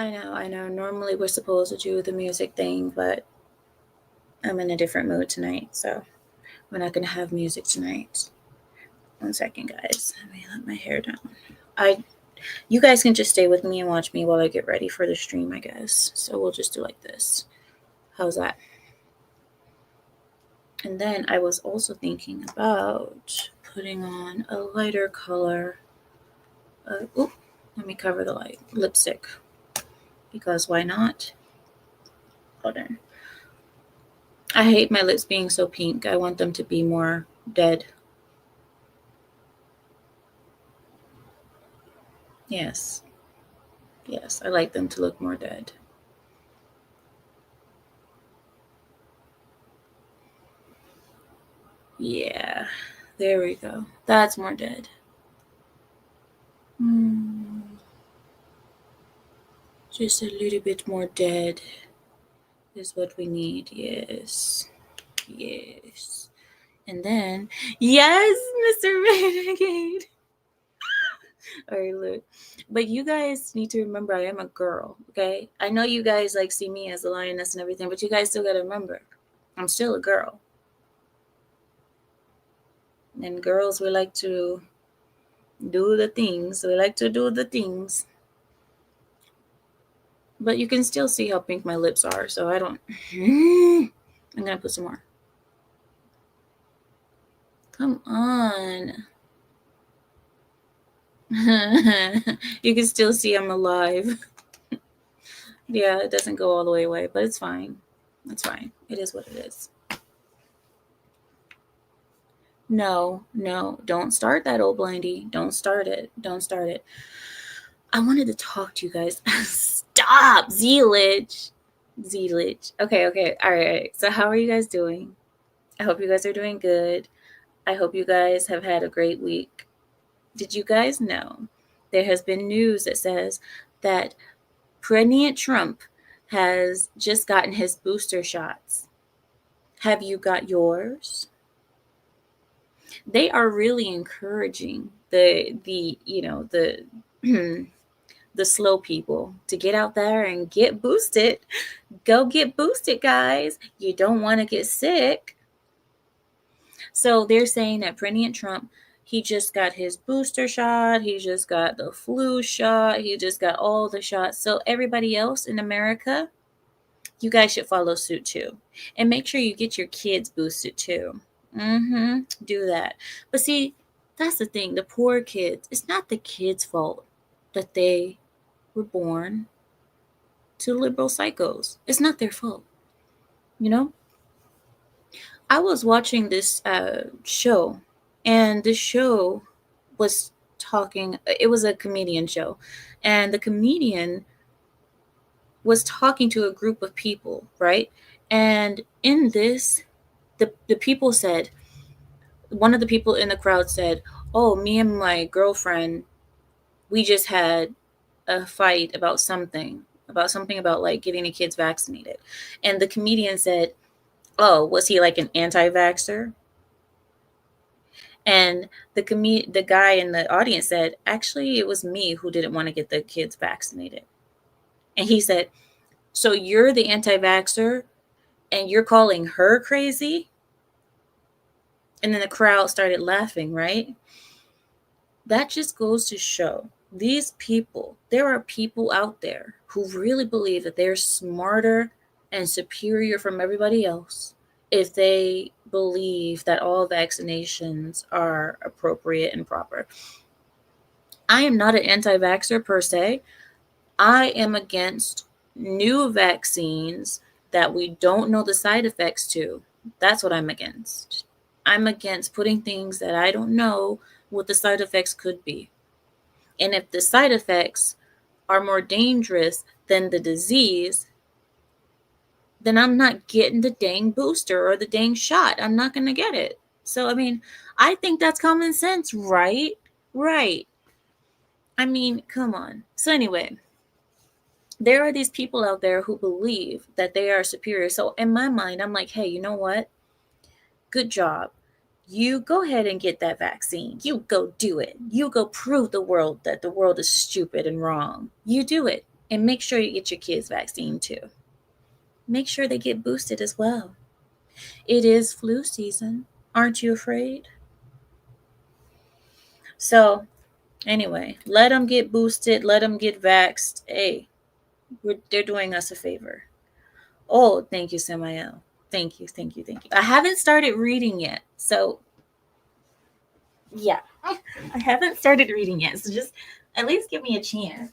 I know. Normally we're supposed to do the music thing, but I'm in a different mood tonight, so we're not gonna have music tonight. 1 second, guys. Let me let my hair down. I You guys can just stay with me and watch me while I get ready for the stream, I guess. So we'll just do like this. How's that? And then I was also thinking about putting on a lighter color. Let me cover the light. Lipstick. Because why not? Hold on. I hate my lips being so pink. I want them to be more dead. Yes. Yes, I like them to look more dead. Yeah. There we go. That's more dead. Just a little bit more dead is what we need. Yes. Yes. And then, yes, Mr. Renegade. All right, look. But you guys need to remember I am a girl, okay? I know you guys like see me as a lioness and everything, but you guys still got to remember I'm still a girl. And girls, we like to do the things. We like to do the things. But you can still see how pink my lips are, so I don't. I'm going to put some more. Come on. You can still see I'm alive. Yeah, it doesn't go all the way away, but it's fine. It's fine. It is what it is. No, don't start that, old blindy. Don't start it. Don't start it. I wanted to talk to you guys. Stop, Zealage. Zealage. Okay. All right. So, how are you guys doing? I hope you guys are doing good. I hope you guys have had a great week. Did you guys know there has been news that says that President Trump has just gotten his booster shots? Have you got yours? They are really encouraging the the slow people to get out there and get boosted. Go get boosted, guys. You don't want to get sick. So they're saying that President Trump, he just got his booster shot, he just got the flu shot, he just got all the shots. So everybody else in America, you guys should follow suit too. And make sure you get your kids boosted too. Do that. But see, that's the thing. The poor kids, it's not the kids' fault that they were born to liberal psychos. It's not their fault. You know? I was watching this show, and the show was talking, it was a comedian show, and the comedian was talking to a group of people, right? And in this, the people said, one of the people in the crowd said, "Oh, me and my girlfriend, we just had a fight about something about like getting the kids vaccinated." And the comedian said, "Oh, was he like an anti-vaxxer?" And the guy in the audience said, "Actually, it was me who didn't want to get the kids vaccinated." And he said, "So you're the anti-vaxxer and you're calling her crazy?" And then the crowd started laughing, right? That just goes to show these people, there are people out there who really believe that they're smarter and superior from everybody else if they believe that all vaccinations are appropriate and proper. I am not an anti-vaxxer per se. I am against new vaccines that we don't know the side effects to. That's what I'm against. I'm against putting things that I don't know what the side effects could be. And if the side effects are more dangerous than the disease, then I'm not getting the dang booster or the dang shot. I'm not going to get it. So, I mean, I think that's common sense, right? Right. I mean, come on. So, anyway, there are these people out there who believe that they are superior. So, in my mind, I'm like, hey, you know what? Good job. You go ahead and get that vaccine. You go do it. You go prove the world that the world is stupid and wrong. You do it. And make sure you get your kids vaccine too. Make sure they get boosted as well. It is flu season. Aren't you afraid? So, anyway, let them get boosted. Let them get vaxxed. Hey, they're doing us a favor. Oh, thank you, Samael. Thank you, thank you, thank you. I haven't started reading yet. So, yeah, I haven't started reading yet. So just at least give me a chance.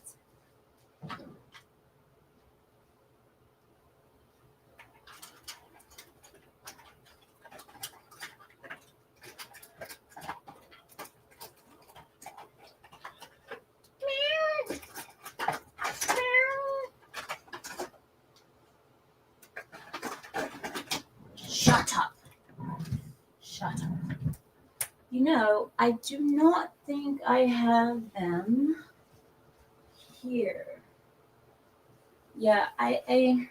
Shut up. Shut up. You know, I do not think I have them here. Yeah, I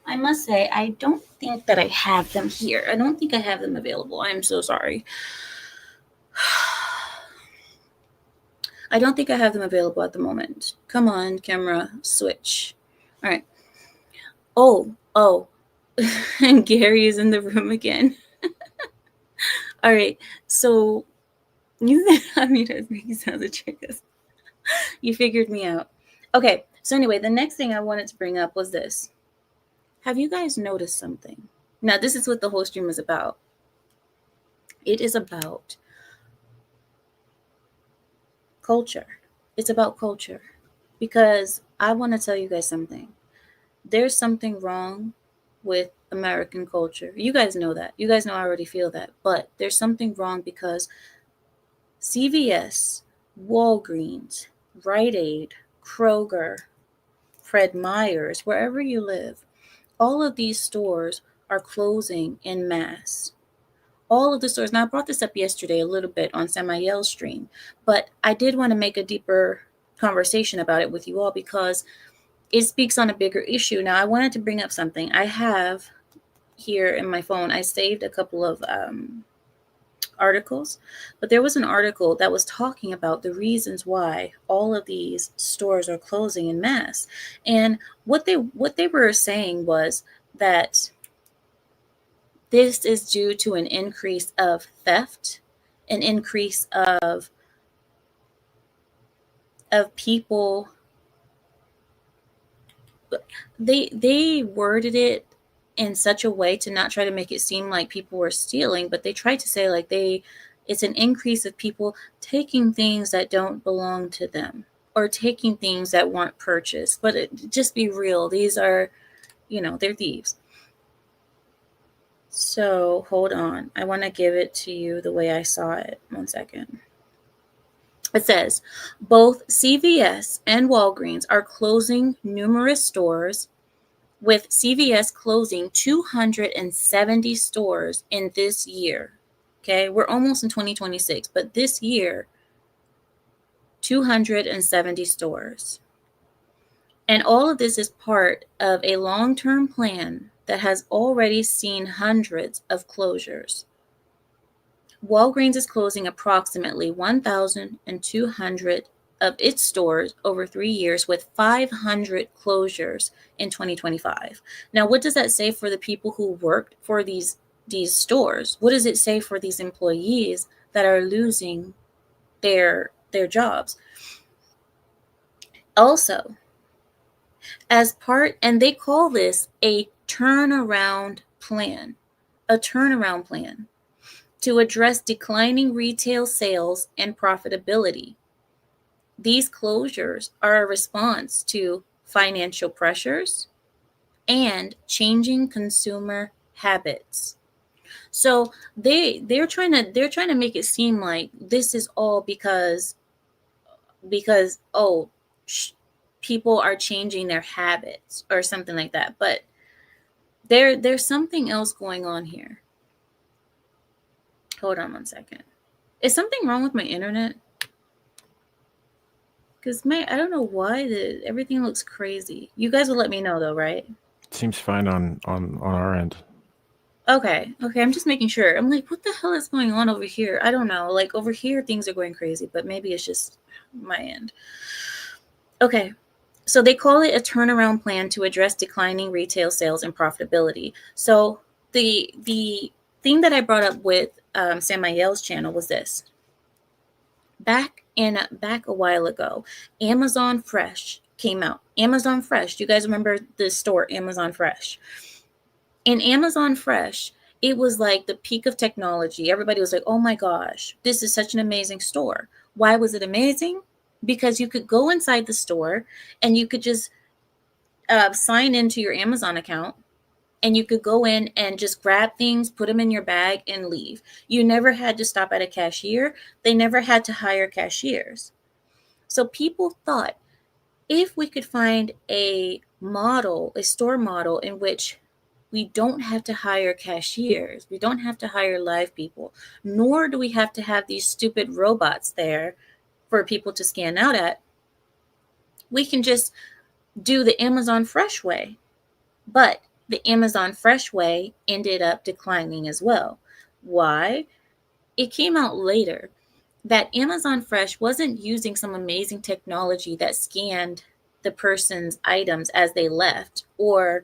must say I don't think that I have them here. I don't think I have them available. I'm so sorry. I don't think I have them available at the moment. Come on, camera, switch. All right. Oh. And Gary is in the room again. All right. So you I mean, that's making sounds of triggers. You figured me out. Okay. So anyway, the next thing I wanted to bring up was this. Have you guys noticed something? Now, this is what the whole stream is about. It is about culture. It's about culture. Because I want to tell you guys something. There's something wrong with American culture. You guys know that. You guys know I already feel that. But there's something wrong because CVS, Walgreens, Rite Aid, Kroger, Fred Meyer's, wherever you live, all of these stores are closing en masse. All of the stores. Now, I brought this up yesterday a little bit on Samael's stream, but I did want to make a deeper conversation about it with you all because it speaks on a bigger issue. Now, I wanted to bring up something. I have here in my phone, I saved a couple of articles, but there was an article that was talking about the reasons why all of these stores are closing en masse. And what they were saying was that this is due to an increase of theft, an increase of people. They worded it in such a way to not try to make it seem like people were stealing, but they tried to say like it's an increase of people taking things that don't belong to them or taking things that weren't purchased. But just be real, these are, they're thieves. So hold on, I want to give it to you the way I saw it. 1 second. It says both CVS and Walgreens are closing numerous stores, with CVS closing 270 stores in this year. Okay, we're almost in 2026, but this year, 270 stores. And all of this is part of a long-term plan that has already seen hundreds of closures. Walgreens is closing approximately 1,200 of its stores over 3 years, with 500 closures in 2025. Now, what does that say for the people who worked for these stores? What does it say for these employees that are losing their jobs? Also, as part, and they call this a turnaround plan, to address declining retail sales and profitability. These closures are a response to financial pressures and changing consumer habits. So they're trying to make it seem like this is all because people are changing their habits or something like that. But there's something else going on here. Hold on 1 second. Is something wrong with my internet? Because I don't know why everything looks crazy. You guys will let me know though, right? It seems fine on our end. Okay, I'm just making sure. I'm like, what the hell is going on over here? I don't know. Like over here, things are going crazy, but maybe it's just my end. Okay, So they call it a turnaround plan to address declining retail sales and profitability. So the thing that I brought up with Samael's channel was this. Back a while ago, Amazon Fresh came out. Amazon Fresh. Do you guys remember the store Amazon Fresh? In Amazon Fresh, it was like the peak of technology. Everybody was like, "Oh my gosh, this is such an amazing store." Why was it amazing? Because you could go inside the store and you could just sign into your Amazon account, and you could go in and just grab things, put them in your bag, and leave. You never had to stop at a cashier. They never had to hire cashiers. So people thought, if we could find a model, a store model in which we don't have to hire cashiers, we don't have to hire live people, nor do we have to have these stupid robots there for people to scan out at, we can just do the Amazon Fresh way. But the Amazon Fresh way ended up declining as well. Why? It came out later that Amazon Fresh wasn't using some amazing technology that scanned the person's items as they left, or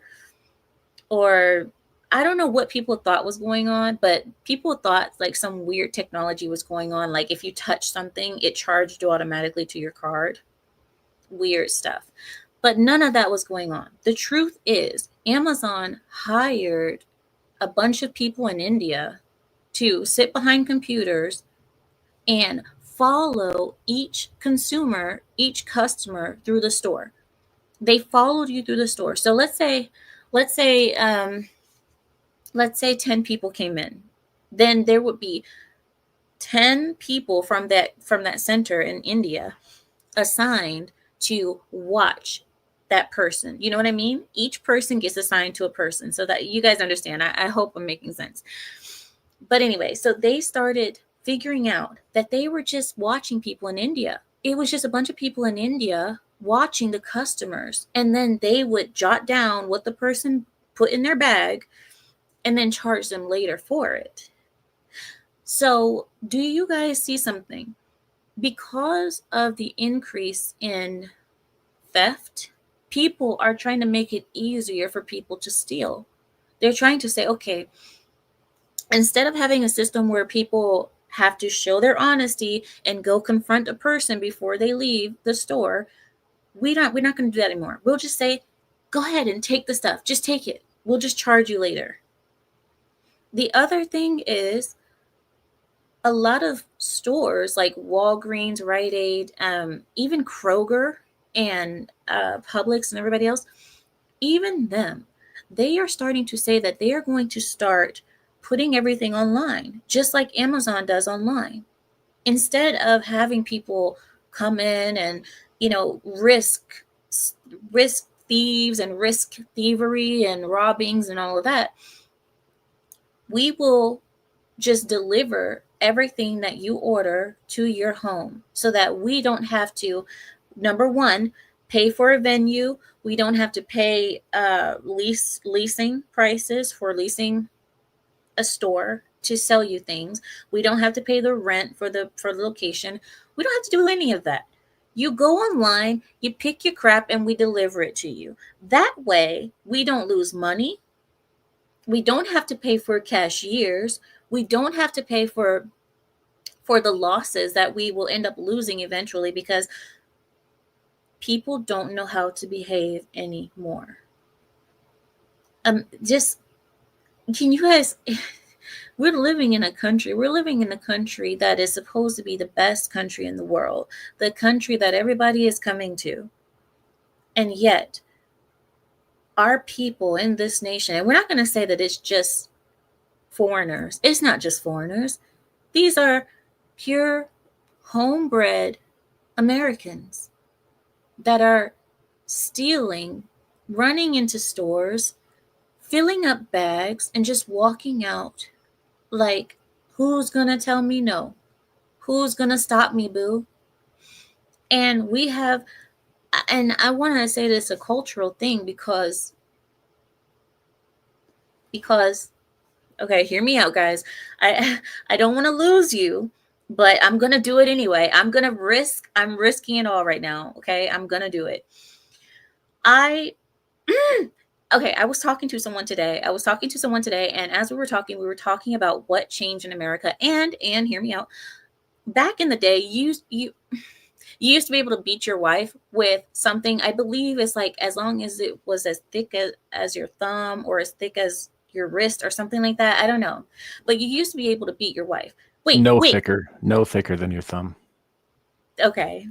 I don't know what people thought was going on, but people thought like some weird technology was going on, like if you touch something it charged you automatically to your card. Weird stuff. But none of that was going on. The truth is, Amazon hired a bunch of people in India to sit behind computers and follow each consumer, each customer through the store. They followed you through the store. So let's say, um, let's say 10 people came in. Then there would be 10 people from that center in India assigned to watch that person. You know what I mean? Each person gets assigned to a person, so that you guys understand. I hope I'm making sense. But anyway, so they started figuring out that they were just watching people in India. It was just a bunch of people in India watching the customers, and then they would jot down what the person put in their bag and then charge them later for it. So, do you guys see something? Because of the increase in theft, people are trying to make it easier for people to steal. They're trying to say, okay, instead of having a system where people have to show their honesty and go confront a person before they leave the store, we're not going to do that anymore. We'll just say, go ahead and take the stuff. Just take it. We'll just charge you later. The other thing is, a lot of stores like Walgreens, Rite Aid, even Kroger and Publix and everybody else, even them, they are starting to say that they are going to start putting everything online, just like Amazon does online. Instead of having people come in and, risk thieves and risk thievery and robbings and all of that, we will just deliver everything that you order to your home, so that we don't have to, number one, pay for a venue. We don't have to pay leasing prices for leasing a store to sell you things. We don't have to pay the rent for the location. We don't have to do any of that. You go online, you pick your crap, and we deliver it to you. That way we don't lose money. We don't have to pay for cashiers. We don't have to pay for the losses that we will end up losing eventually, because people don't know how to behave anymore. Just, can you guys, we're living in a country that is supposed to be the best country in the world, the country that everybody is coming to. And yet, our people in this nation, and we're not going to say that it's just foreigners. It's not just foreigners. These are pure homebred Americans that are stealing, running into stores, filling up bags, and just walking out like, who's gonna tell me no? Who's gonna stop me, boo? And I want to say this, a cultural thing, because okay, hear me out, guys. I don't want to lose you, but I'm gonna do it anyway. I'm risking it all right now. Okay, I'm gonna do it. I okay, I was talking to someone today. And as we were talking about what changed in America. And hear me out. Back in the day, you used to be able to beat your wife with something. I believe it's like as long as it was as thick as your thumb or as thick as your wrist or something like that. I don't know, but you used to be able to beat your wife. Wait. No thicker than your thumb. Okay.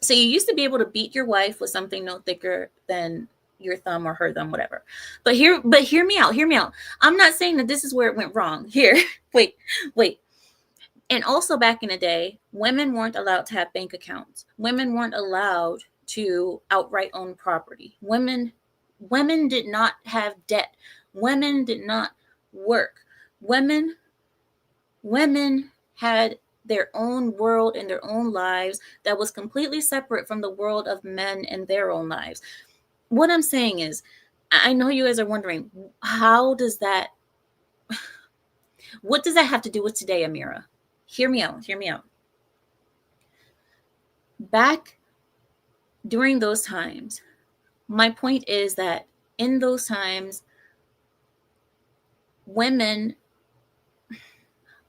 So you used to be able to beat your wife with something no thicker than your thumb or her thumb, whatever. But hear me out. Hear me out. I'm not saying that this is where it went wrong. Here, wait, wait. And also back in the day, women weren't allowed to have bank accounts. Women weren't allowed to outright own property. Women did not have debt. Women did not work. Women women had their own world and their own lives that was completely separate from the world of men and their own lives. What I'm saying is, I know you guys are wondering, how does that, what does that have to do with today, Amira? Hear me out. Hear me out. Back during those times, my point is that in those times, women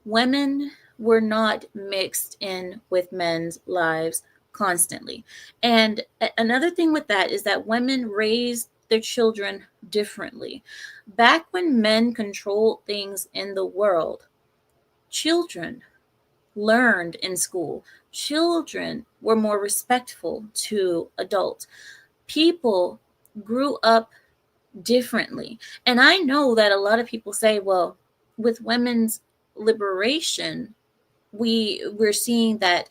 women were not mixed in with men's lives constantly. And another thing with that is that women raised their children differently. Back when men controlled things in the world, children learned in school. Children were more respectful to adults. People grew up differently. And I know that a lot of people say, well, with women's liberation, we're seeing that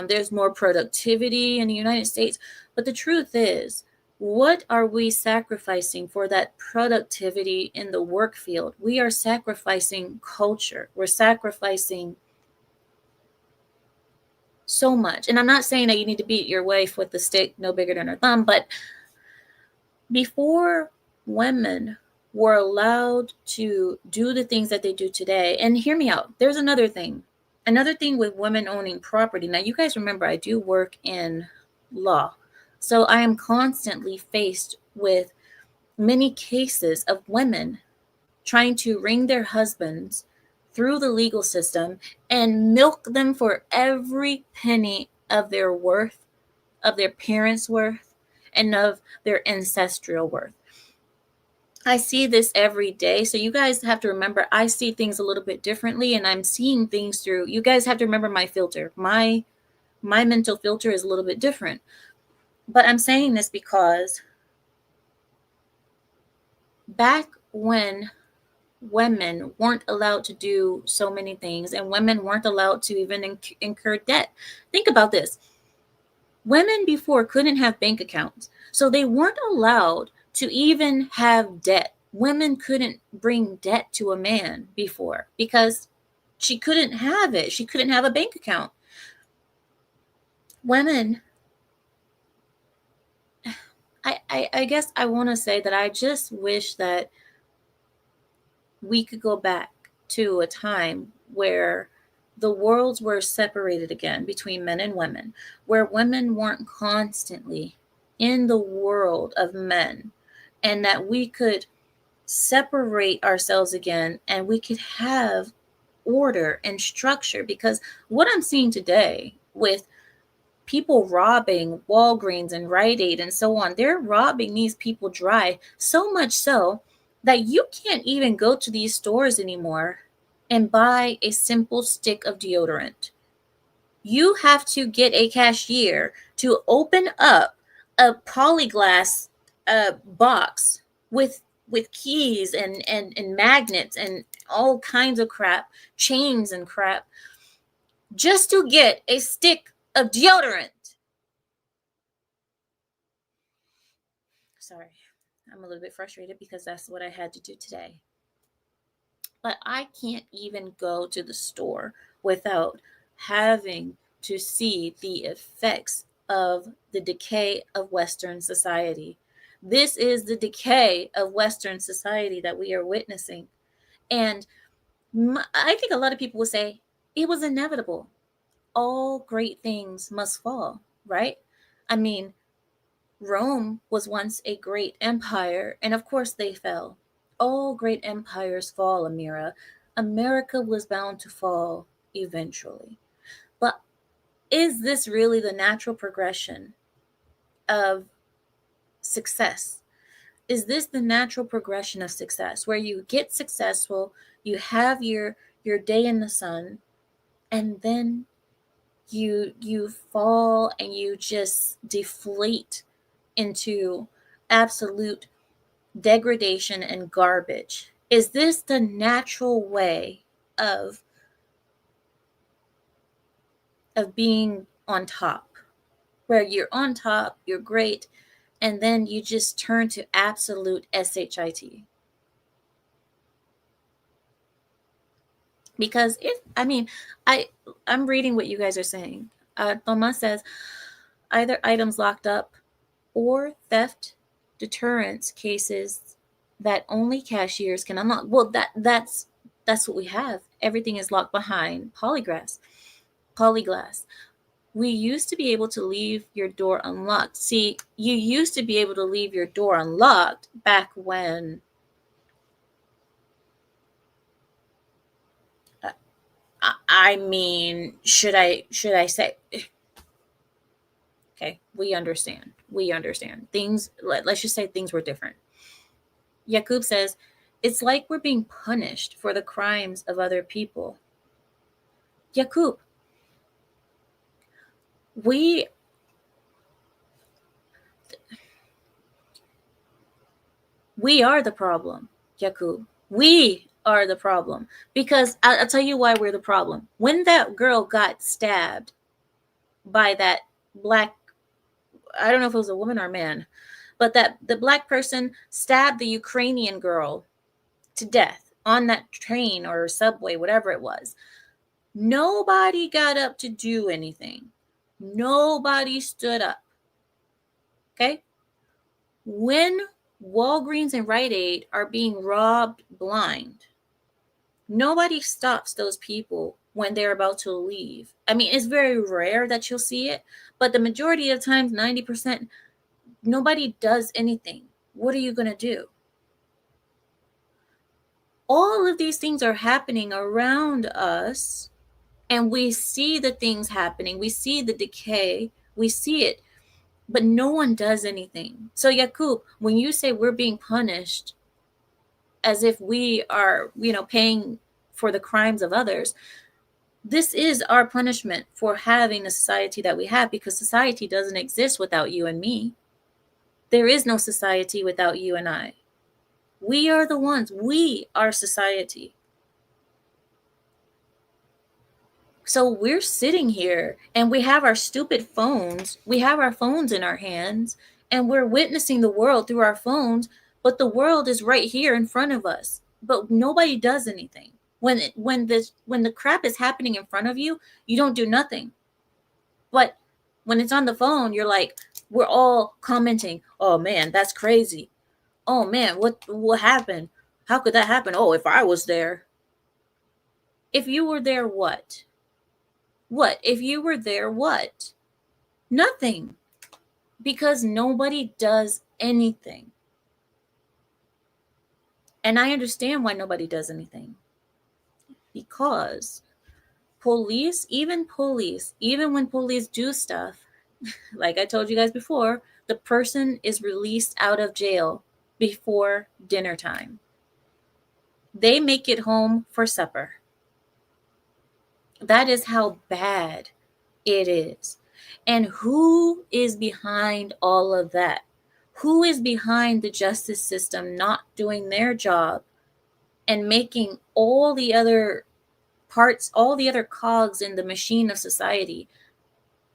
there's more productivity in the United States. But the truth is, what are we sacrificing for that productivity in the work field? We are sacrificing culture. We're sacrificing so much. And I'm not saying that you need to beat your wife with the stick no bigger than her thumb, but before women were allowed to do the things that they do today, and hear me out, there's another thing. Another thing with women owning property. Now, you guys remember I do work in law. So I am constantly faced with many cases of women trying to wring their husbands through the legal system and milk them for every penny of their worth, of their parents' worth, and of their ancestral worth. I see this every day. So you guys have to remember I see things a little bit differently, and I'm seeing things through, you guys have to remember my filter. My mental filter is a little bit different. But I'm saying this because back when women weren't allowed to do so many things and women weren't allowed to even incur debt. Think about this. Women before couldn't have bank accounts, so they weren't allowed to even have debt. Women couldn't bring debt to a man before because she couldn't have it. She couldn't have a bank account. Women, I guess I want to say that I just wish that we could go back to a time where the worlds were separated again between men and women, where women weren't constantly in the world of men, and that we could separate ourselves again and we could have order and structure. Because what I'm seeing today with people robbing Walgreens and Rite Aid and so on, they're robbing these people dry, so much so that you can't even go to these stores anymore and buy a simple stick of deodorant. You have to get a cashier to open up a polyglass box with keys and magnets and all kinds of crap, chains and crap, just to get a stick of deodorant. Sorry, I'm a little bit frustrated because that's what I had to do today. But I can't even go to the store without having to see the effects of the decay of Western society. This is the decay of Western society that we are witnessing. And I think a lot of people will say it was inevitable. All great things must fall, right? I mean, Rome was once a great empire, and of course they fell. All great empires fall, Amira. America was bound to fall eventually. But is this really the natural progression of success? Is this the natural progression of success where you get successful, you have your day in the sun, and then you fall and you just deflate into absolute degradation and garbage? Is this the natural way of being on top, where you're on top, you're great, and then you just turn to absolute shit? Because if I mean, I'm reading what you guys are saying. Thomas says either items locked up or theft deterrence cases that only cashiers can unlock. Well, that's what we have. Everything is locked behind polyglass. We used to be able to leave your door unlocked. See, you used to be able to leave your door unlocked back when I mean, should I say, okay, we understand. We understand. Things let's just say things were different. Yakub says, it's like we're being punished for the crimes of other people. Yakub, we we are the problem, Yakub. We are the problem. Because I'll tell you why we're the problem. When that girl got stabbed by that black, I don't know if it was a woman or a man, but that the black person stabbed the Ukrainian girl to death on that train or subway, whatever it was. Nobody got up to do anything. Nobody stood up. Okay? When Walgreens and Rite Aid are being robbed blind, nobody stops those people when they're about to leave. I mean, it's very rare that you'll see it, but the majority of times, 90%, nobody does anything. What are you going to do? All of these things are happening around us, and we see the things happening. We see the decay. We see it, but no one does anything. So, Yakub, when you say we're being punished as if we are, paying for the crimes of others, this is our punishment for having the society that we have, because society doesn't exist without you and me. There is no society without you and I. We are the ones. We are society. So we're sitting here and we have our stupid phones. We have our phones in our hands and we're witnessing the world through our phones, but the world is right here in front of us. But nobody does anything. When the crap is happening in front of you, you don't do nothing. But when it's on the phone, you're like, we're all commenting, "Oh man, that's crazy. Oh man, what happened? How could that happen? Oh, if I was there." If you were there, what? What? If you were there, what? Nothing. Because nobody does anything. And I understand why nobody does anything. Because even when police do stuff, like I told you guys before, the person is released out of jail before dinner time. They make it home for supper. That is how bad it is. And who is behind all of that? Who is behind the justice system not doing their job and making all the other parts, all the other cogs in the machine of society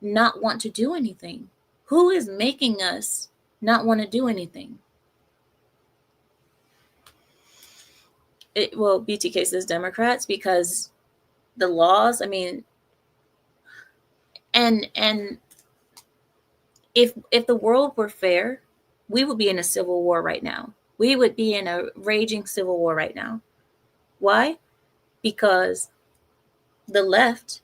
not want to do anything? Who is making us not want to do anything? BTK says Democrats, because the laws, I mean, and if the world were fair, we would be in a civil war right now. We would be in a raging civil war right now. Why? Because the left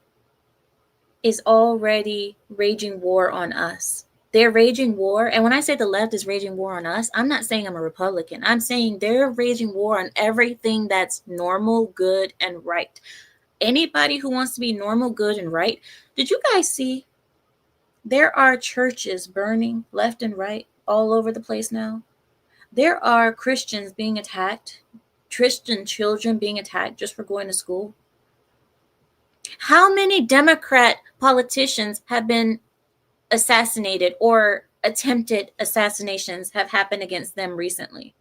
is already raging war on us. They're raging war. And when I say the left is raging war on us, I'm not saying I'm a Republican. I'm saying they're raging war on everything that's normal, good, and right. Anybody who wants to be normal, good, and right. Did you guys see there are churches burning left and right all over the place now? There are Christians being attacked, Christian children being attacked just for going to school. How many Democrat politicians have been assassinated or attempted assassinations have happened against them recently?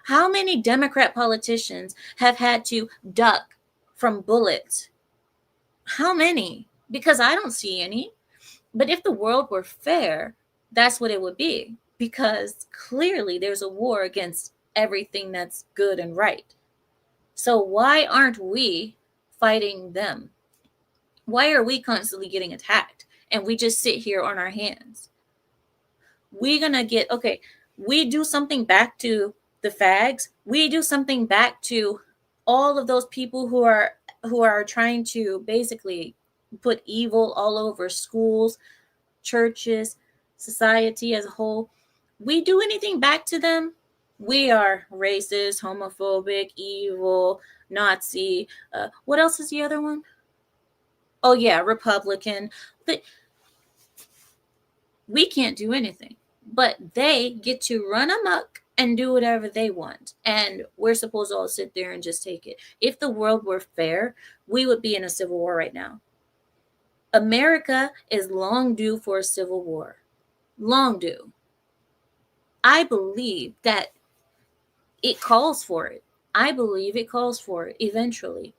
How many Democrat politicians have had to duck from bullets? How many? Because I don't see any. But if the world were fair, that's what it would be. Because clearly there's a war against everything that's good and right. So why aren't we fighting them? Why are we constantly getting attacked and we just sit here on our hands? We gonna get okay, we do something back to the fags, we do something back to all of those people who are trying to basically put evil all over schools, churches, society as a whole. We do anything back to them, we are racist, homophobic, evil, Nazi. What else is the other one? Oh yeah, Republican. But we can't do anything. But they get to run amok and do whatever they want. And we're supposed to all sit there and just take it. If the world were fair, we would be in a civil war right now. America is long due for a civil war. Long due. I believe that it calls for it. I believe it calls for it eventually.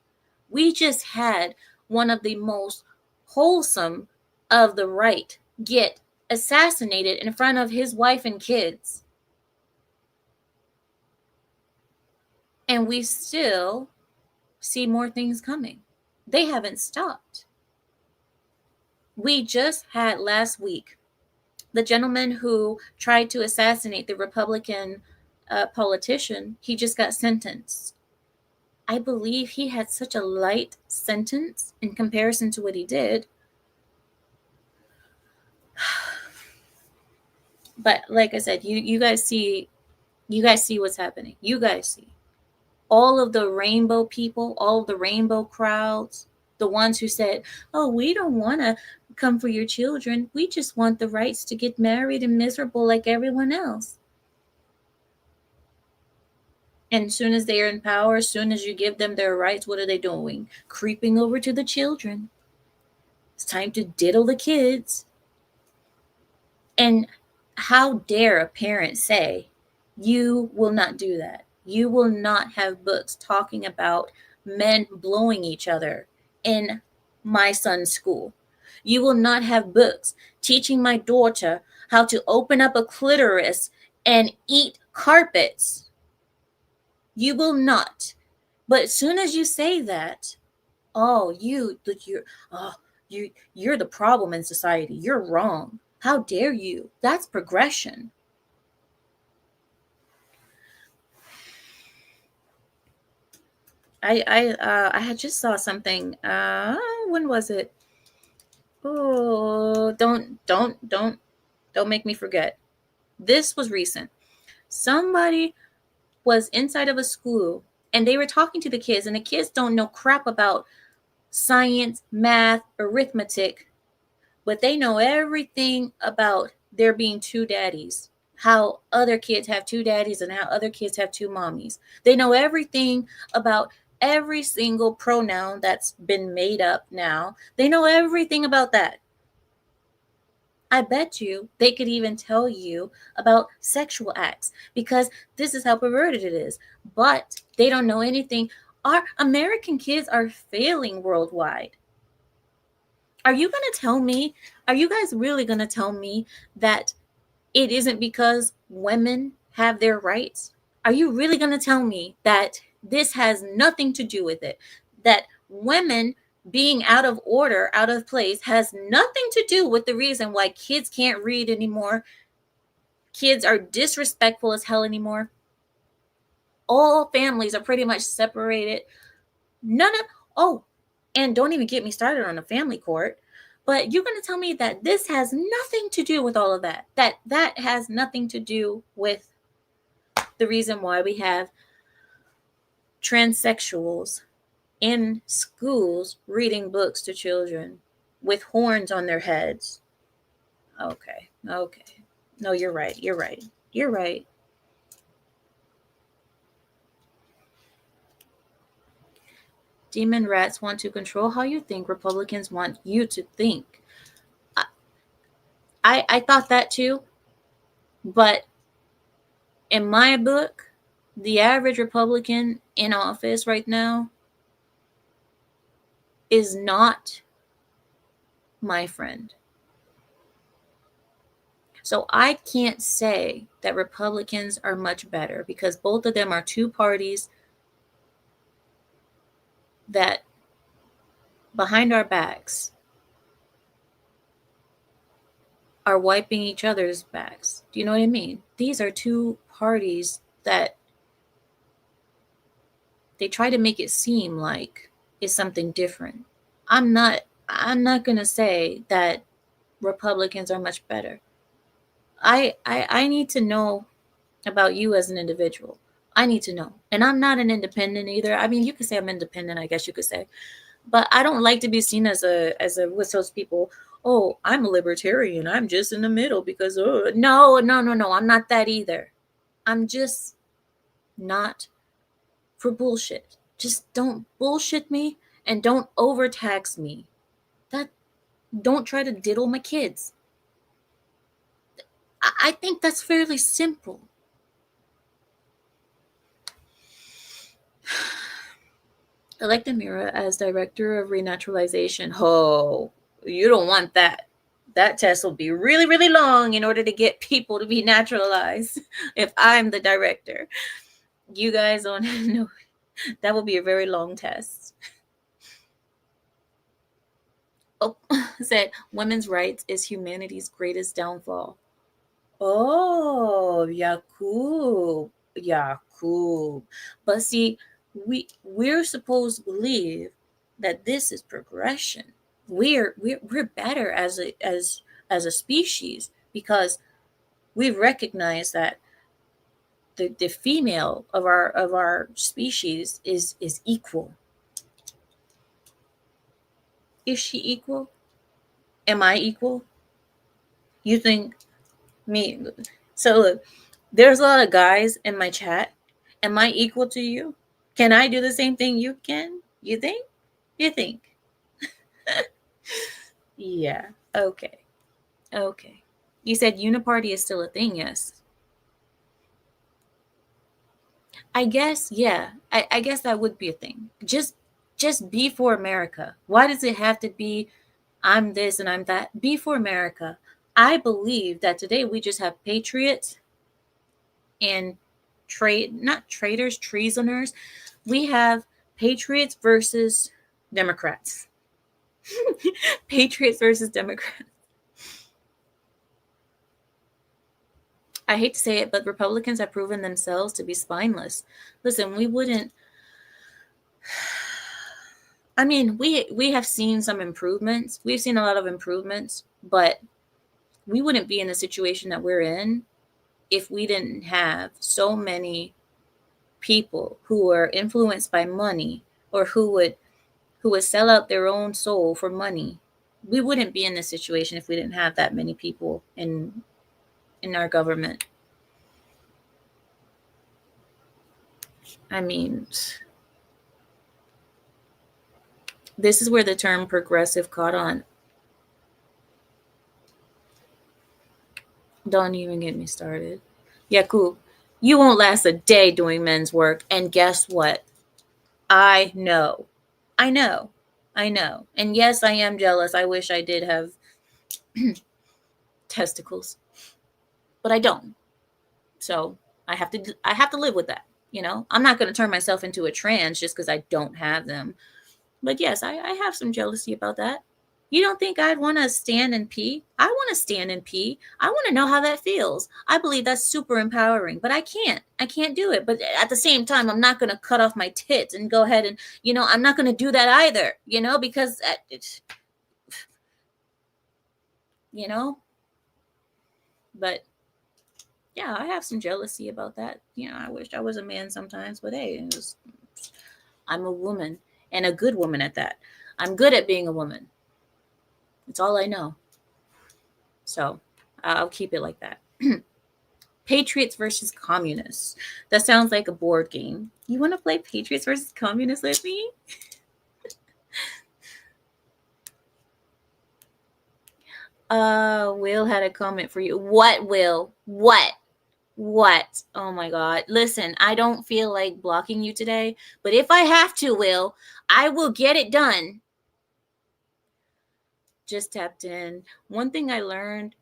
We just had one of the most wholesome of the right get assassinated in front of his wife and kids. And we still see more things coming. They haven't stopped. We just had last week the gentleman who tried to assassinate the Republican politician, he just got sentenced. I believe he had such a light sentence in comparison to what he did. But like I said, you guys see what's happening. You guys see all of the rainbow people, all of the rainbow crowds, the ones who said, "Oh, we don't want to come for your children. We just want the rights to get married and miserable like everyone else." And as soon as they are in power, as soon as you give them their rights, what are they doing? Creeping over to the children. It's time to diddle the kids. And how dare a parent say, you will not do that? You will not have books talking about men blowing each other in my son's school. You will not have books teaching my daughter how to open up a clitoris and eat carpets. You will not. But as soon as you say that, oh, you're the problem in society. You're wrong. How dare you? That's progression. I had just saw something. When was it? Oh, don't make me forget. This was recent. Somebody was inside of a school and they were talking to the kids, and the kids don't know crap about science, math, arithmetic, but they know everything about there being two daddies, how other kids have two daddies and how other kids have two mommies. They know everything about every single pronoun that's been made up now. They know everything about that. I bet you they could even tell you about sexual acts because this is how perverted it is. But they don't know anything. Our American kids are failing worldwide. Are you going to tell me, are you guys really going to tell me that it isn't because women have their rights? Are you really going to tell me that this has nothing to do with it? That women being out of order, out of place, has nothing to do with the reason why kids can't read anymore? Kids are disrespectful as hell anymore. All families are pretty much separated. None of, oh, and don't even get me started on the family court. But you're going to tell me that this has nothing to do with all of that. That has nothing to do with the reason why we have transsexuals in schools reading books to children with horns on their heads. Okay. Okay. No, you're right. You're right. You're right. Demon rats want to control how you think. Republicans want you to think. I thought that too, but in my book, the average Republican in office right now is not my friend. So I can't say that Republicans are much better because both of them are two parties that behind our backs are wiping each other's backs. Do you know what I mean? These are two parties that they try to make it seem like it's something different. I'm not going to say that Republicans are much better. I need to know about you as an individual. I need to know. And I'm not an independent either. I mean, you could say I'm independent, I guess you could say. But I don't like to be seen as a with those people, oh, I'm a libertarian. I'm just in the middle because no, I'm not that either. I'm just not for bullshit. Just don't bullshit me and don't overtax me. That don't try to diddle my kids. I think that's fairly simple. Elect Amira as director of renaturalization. Oh, you don't want that. That test will be really, really long in order to get people to be naturalized. If I'm the director, you guys don't know. That will be a very long test. Oh, said women's rights is humanity's greatest downfall. Oh, Yakub. But see, we're supposed to believe that this is progression. We're better as a species because we recognize that the female of our species is equal. Is she equal? Am I equal? You think me? So look, there's a lot of guys in my chat. Am I equal to you? Can I do the same thing you can? You think? You think? Yeah. Okay. Okay. You said uniparty is still a thing, yes. I guess, yeah. I guess that would be a thing. Just be for America. Why does it have to be I'm this and I'm that? Be for America. I believe that today we just have patriots and not traitors, treasoners. We have patriots versus Democrats. Patriots versus Democrats. I hate to say it, but Republicans have proven themselves to be spineless. Listen, we wouldn't. I mean, we have seen some improvements. We've seen a lot of improvements, but we wouldn't be in the situation that we're in if we didn't have so many people who are influenced by money or who would sell out their own soul for money. We wouldn't be in this situation if we didn't have that many people in our government. I mean, this is where the term progressive caught on. Don't even get me started. Yakub, you won't last a day doing men's work. And guess what? I know. And yes, I am jealous. I wish I did have testicles. But I don't. So I have to live with that. I'm not going to turn myself into a trans just because I don't have them. But yes, I have some jealousy about that. You don't think I'd want to stand and pee? I want to stand and pee. I want to know how that feels. I believe that's super empowering, but I can't. I can't do it. But at the same time, I'm not going to cut off my tits and go ahead and, I'm not going to do that either, because you know? But yeah, I have some jealousy about that. I wish I was a man sometimes, but hey, I'm a woman and a good woman at that. I'm good at being a woman. It's all I know. So I'll keep it like that. Patriots versus communists. That sounds like a board game. You want to play Patriots versus communists with me? Will had a comment for you. What, Will? What? What? Oh my God. Listen, I don't feel like blocking you today, but if I have to, Will, I will get it done. Just tapped in. One thing I learned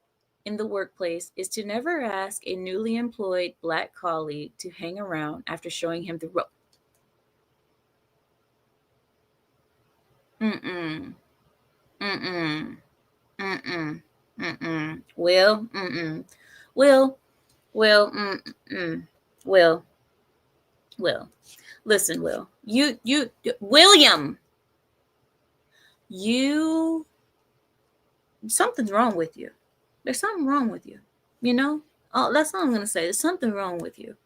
in the workplace is to never ask a newly employed black colleague to hang around after showing him the rope. Mm-mm. Mm-mm. Mm-mm. Mm-mm. Will? Mm-mm. Will? Will? Mm-mm. Will? Will? Listen, Will. William, you, something's wrong with you. There's something wrong with you. You know? Oh, that's all I'm going to say. There's something wrong with you.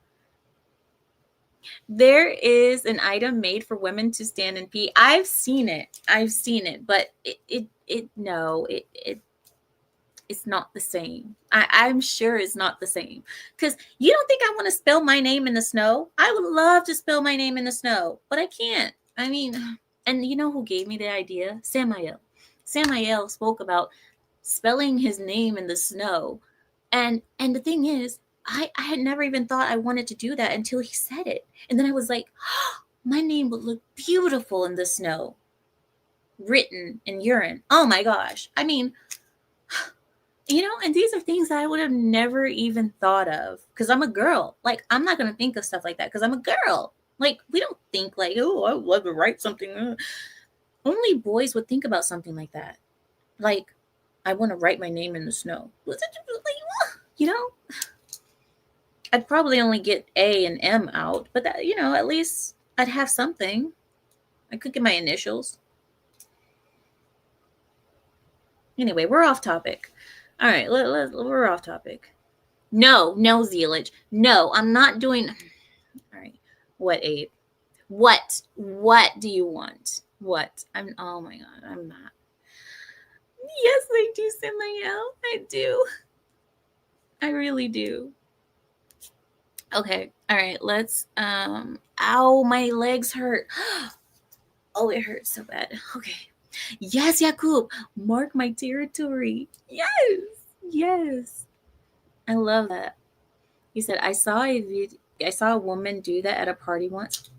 There is an item made for women to stand and pee. I've seen it. But it's not the same. I'm sure it's not the same. Because you don't think I want to spell my name in the snow? I would love to spell my name in the snow, but I can't. I mean, and you know who gave me the idea? Samael. Samael spoke about spelling his name in the snow. And the thing is, I had never even thought I wanted to do that until he said it. And then I was like, oh, my name would look beautiful in the snow, written in urine. Oh my gosh. I mean, and these are things that I would have never even thought of because I'm a girl. Like, I'm not going to think of stuff like that because I'm a girl. Like, we don't think like, oh, I would love to write something. Only boys would think about something like that. Like, I want to write my name in the snow. You know, I'd probably only get A and M out, but that, at least I'd have something. I could get my initials. Anyway, we're off topic. All right, we're off topic. No, Zealage. No, I'm not doing. All right. What, Abe? What? What do you want? What? Oh my God, I'm not. Yes, I do, Samael. I do. I really do. Okay. All right. Let's. Ow, my legs hurt. Oh, it hurts so bad. Okay. Yes, Yakub. Mark my territory. Yes. Yes. I love that. He said, I saw a woman do that at a party once.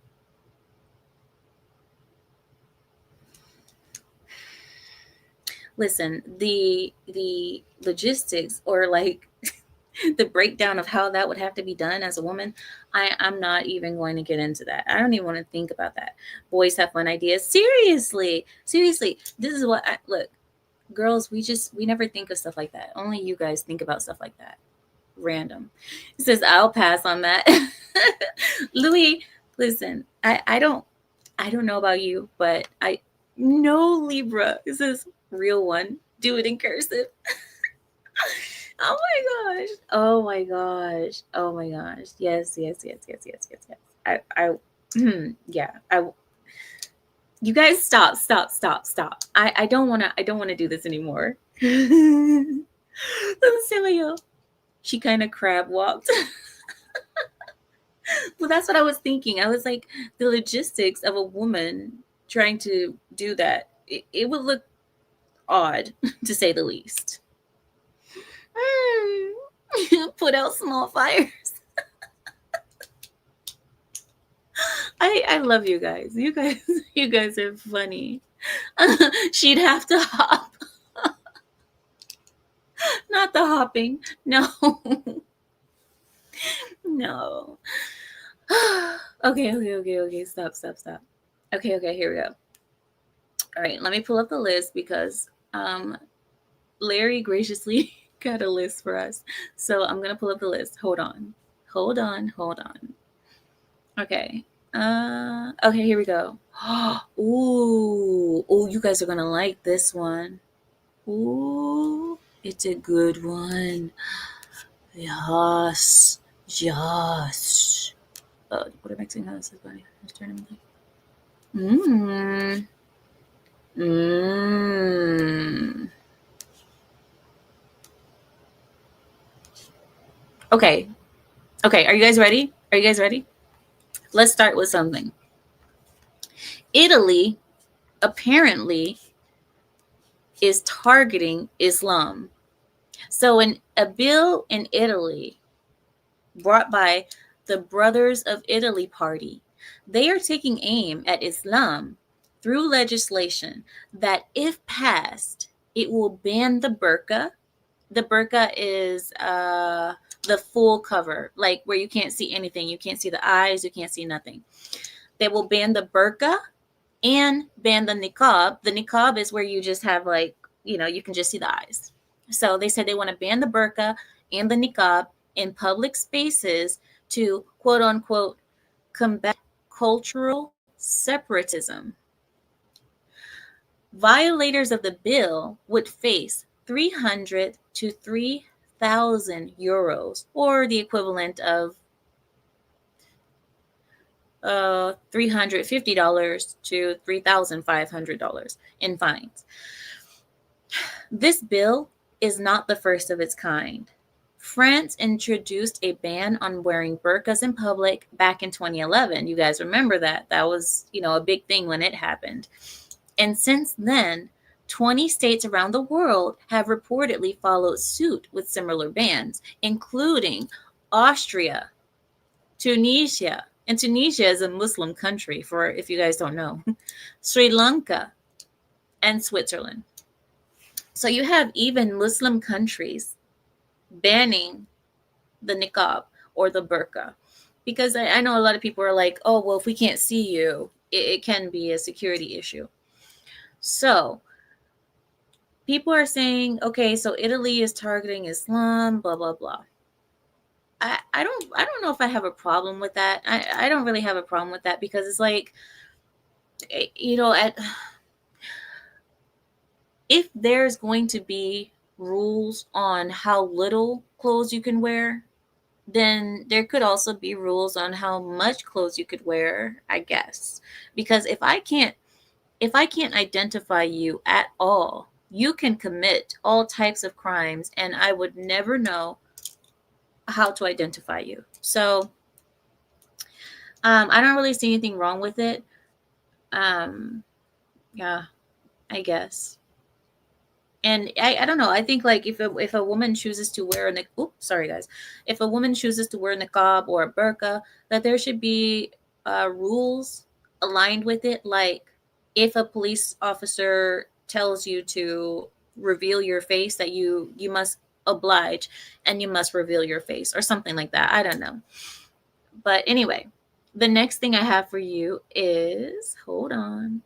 Listen, the logistics or like the breakdown of how that would have to be done as a woman, I'm not even going to get into that. I don't even want to think about that. Boys have fun ideas. Seriously, this is what look, girls. We never think of stuff like that. Only you guys think about stuff like that. Random. It says I'll pass on that. Louis, listen, I don't know about you, but I no Libra. It says real one. Do it in cursive. Oh my gosh. Oh my gosh. Oh my gosh. Yes. Yeah. You guys stop. I don't wanna do this anymore. Samuel. She kind of crab walked. Well, that's what I was thinking. I was like, the logistics of a woman trying to do that, it would look odd, to say the least. Put out small fires. I love you guys. You guys are funny. She'd have to hop. Not the hopping. No. No. Okay. Stop. Okay, here we go. All right, let me pull up the list because Larry graciously got a list for us. So I'm gonna pull up the list. Hold on. Okay. Okay, here we go. Ooh, you guys are gonna like this one. Ooh. It's a good one. Yes. Yes. What are Mexican houses, buddy? Just turn them. Mmm. Mmm. Okay. Okay. Are you guys ready? Are you guys ready? Let's start with something. Italy apparently is targeting Islam. So, in a bill in Italy brought by the Brothers of Italy Party, they are taking aim at Islam through legislation that, if passed, it will ban the burqa. The burqa is the full cover, like where you can't see anything. You can't see the eyes, you can't see nothing. They will ban the burqa and ban the niqab. The niqab is where you just have, like, you can just see the eyes. So they said they want to ban the burqa and the niqab in public spaces to, quote unquote, combat cultural separatism. Violators of the bill would face 300 to 3,000 euros, or the equivalent of $350 to $3,500 in fines. This bill is not the first of its kind. France introduced a ban on wearing burqas in public back in 2011. You guys remember that? That was, a big thing when it happened. And since then, 20 states around the world have reportedly followed suit with similar bans, including Austria, Tunisia, and Tunisia is a Muslim country, for if you guys don't know, Sri Lanka, and Switzerland. So you have even Muslim countries banning the niqab or the burqa. Because I know a lot of people are like, oh, well, if we can't see you, it can be a security issue. So people are saying, okay, so Italy is targeting Islam, blah, blah, blah. I don't know if I have a problem with that. I don't really have a problem with that, because it's like, if there's going to be rules on how little clothes you can wear, then there could also be rules on how much clothes you could wear, I guess. Because if I can't identify you at all, you can commit all types of crimes and I would never know how to identify you. So I don't really see anything wrong with it. Um, yeah, I guess. And I don't know. I think, like, if a woman chooses to wear a sorry guys, if a woman chooses to wear a niqab or a burqa, that there should be rules aligned with it. Like, if a police officer tells you to reveal your face, that you must oblige and you must reveal your face, or something like that. I don't know. But anyway, the next thing I have for you is, hold on.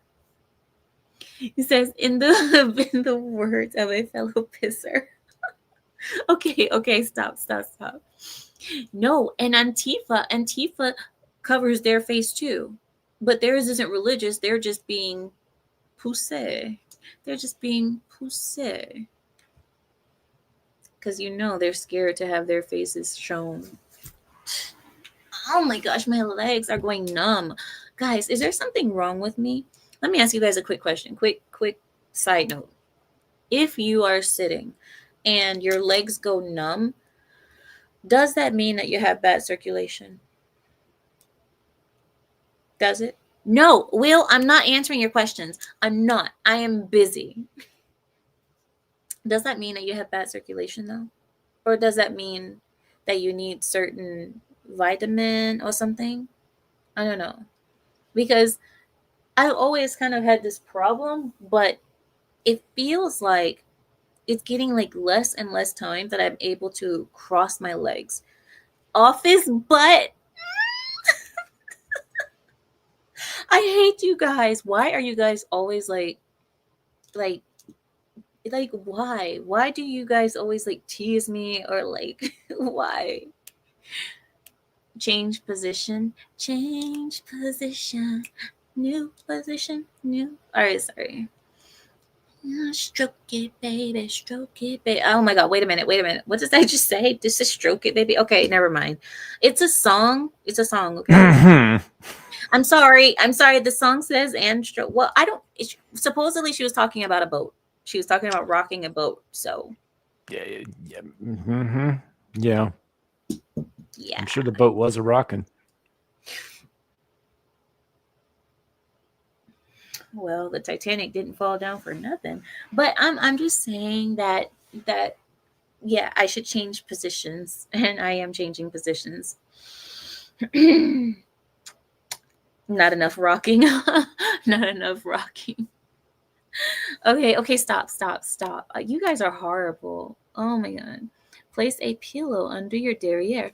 He says, in the in the words of a fellow pisser. Okay, stop. No, and Antifa covers their face too, but theirs isn't religious. They're just being poussé. They're just being poussé because they're scared to have their faces shown. Oh my gosh, my legs are going numb. Guys, is there something wrong with me? Let me ask you guys a quick question. Quick side note. If you are sitting and your legs go numb, does that mean that you have bad circulation? Does it? No, Will, I'm not answering your questions. I'm not. I am busy. Does that mean that you have bad circulation, though? Or does that mean that you need certain vitamin or something? I don't know. Because I've always kind of had this problem, but it feels like it's getting like less and less time that I'm able to cross my legs. Office butt. I hate you guys. Why are you guys always like why? Why do you guys always like tease me, or like why? Change position, new position, new. All right, sorry. Stroke it, baby. Stroke it, baby. Oh my God. Wait a minute. What does that just say? Just to stroke it, baby. Okay, never mind. It's a song. Okay. Mhm. I'm sorry. The song says and stroke. Well, I don't. Supposedly, she was talking about a boat. She was talking about rocking a boat. So, Yeah, yeah, yeah. yeah. I'm sure the boat was a rockin'. Well, the Titanic didn't fall down for nothing. But I'm just saying that yeah, I should change positions, and I am changing positions. Not enough rocking. Not enough rocking. Okay, stop. You guys are horrible. Oh my God. Place a pillow under your derriere.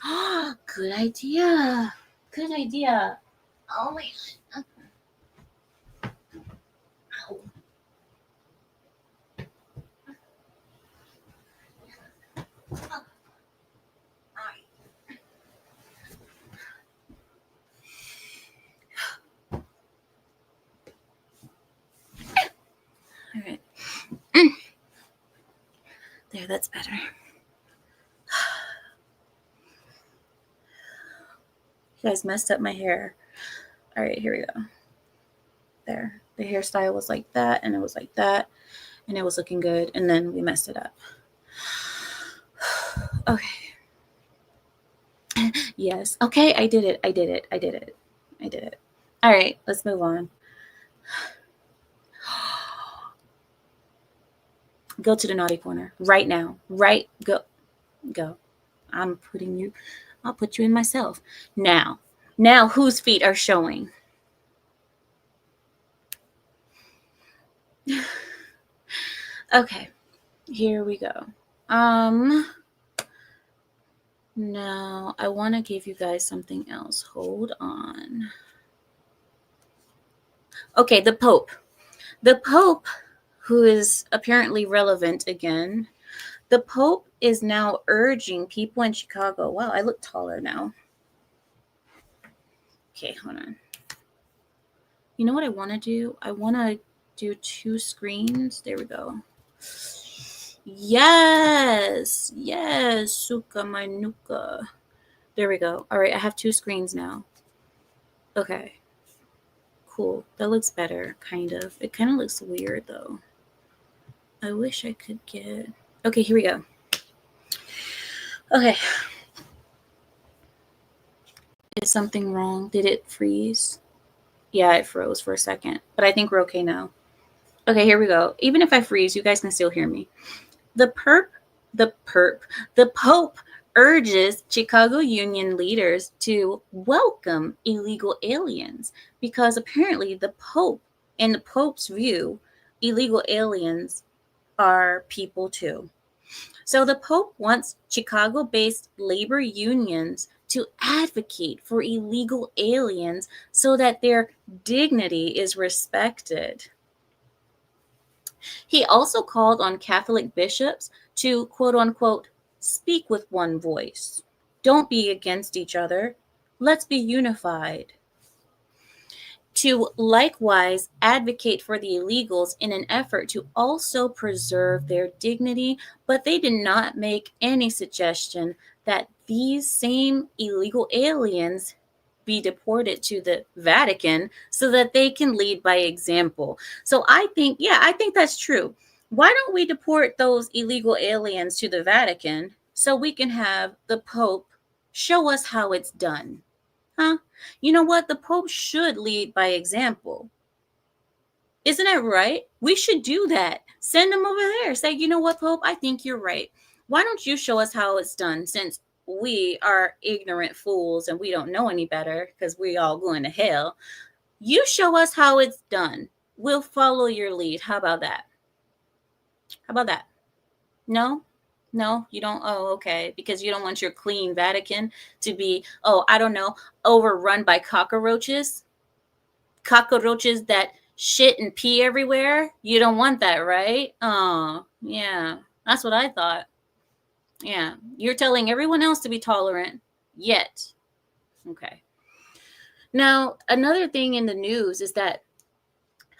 Good idea. Good idea. Oh my God. Ow. All right. There, that's better. You guys messed up my hair. All right, here we go. There. The hairstyle was like that, and it was like that, and it was looking good, and then we messed it up. Okay. Yes. Okay, I did it. All right, let's move on. Go to the naughty corner right now. Go. I'll put you in myself. Now whose feet are showing? Okay, here we go. Now I want to give you guys something else. Hold on. Okay, the Pope. The Pope, who is apparently relevant again. The Pope is now urging people in Chicago. Wow, I look taller now. Okay, hold on. You know what I want to do? I want to do 2 screens. There we go. Yes, Suka Manuka. There we go. All right, I have 2 screens now. Okay, cool. That looks better, kind of. It kind of looks weird, though. I wish I could get... Okay, here we go. Okay. Is something wrong? Did it freeze? Yeah, it froze for a second, but I think we're okay now. Okay, here we go. Even if I freeze, you guys can still hear me. The Pope urges Chicago union leaders to welcome illegal aliens because apparently the Pope, in the Pope's view, illegal aliens are people too. So the Pope wants Chicago-based labor unions to advocate for illegal aliens so that their dignity is respected. He also called on Catholic bishops to, quote unquote, speak with one voice. Don't be against each other. Let's be unified. To likewise advocate for the illegals in an effort to also preserve their dignity, but they did not make any suggestion that these same illegal aliens be deported to the Vatican so that they can lead by example. So I think that's true. Why don't we deport those illegal aliens to the Vatican so we can have the Pope show us how it's done? Huh? You know what? The Pope should lead by example. Isn't that right? We should do that. Send him over there. Say, you know what, Pope? I think you're right. Why don't you show us how it's done since we are ignorant fools and we don't know any better because we all going to hell? You show us how it's done. We'll follow your lead. How about that? No? No, you don't. Oh, okay. Because you don't want your clean Vatican to be, I don't know, overrun by cockroaches. Cockroaches that shit and pee everywhere. You don't want that, right? Oh, yeah. That's what I thought. Yeah. You're telling everyone else to be tolerant, yet. Okay. Now, another thing in the news is that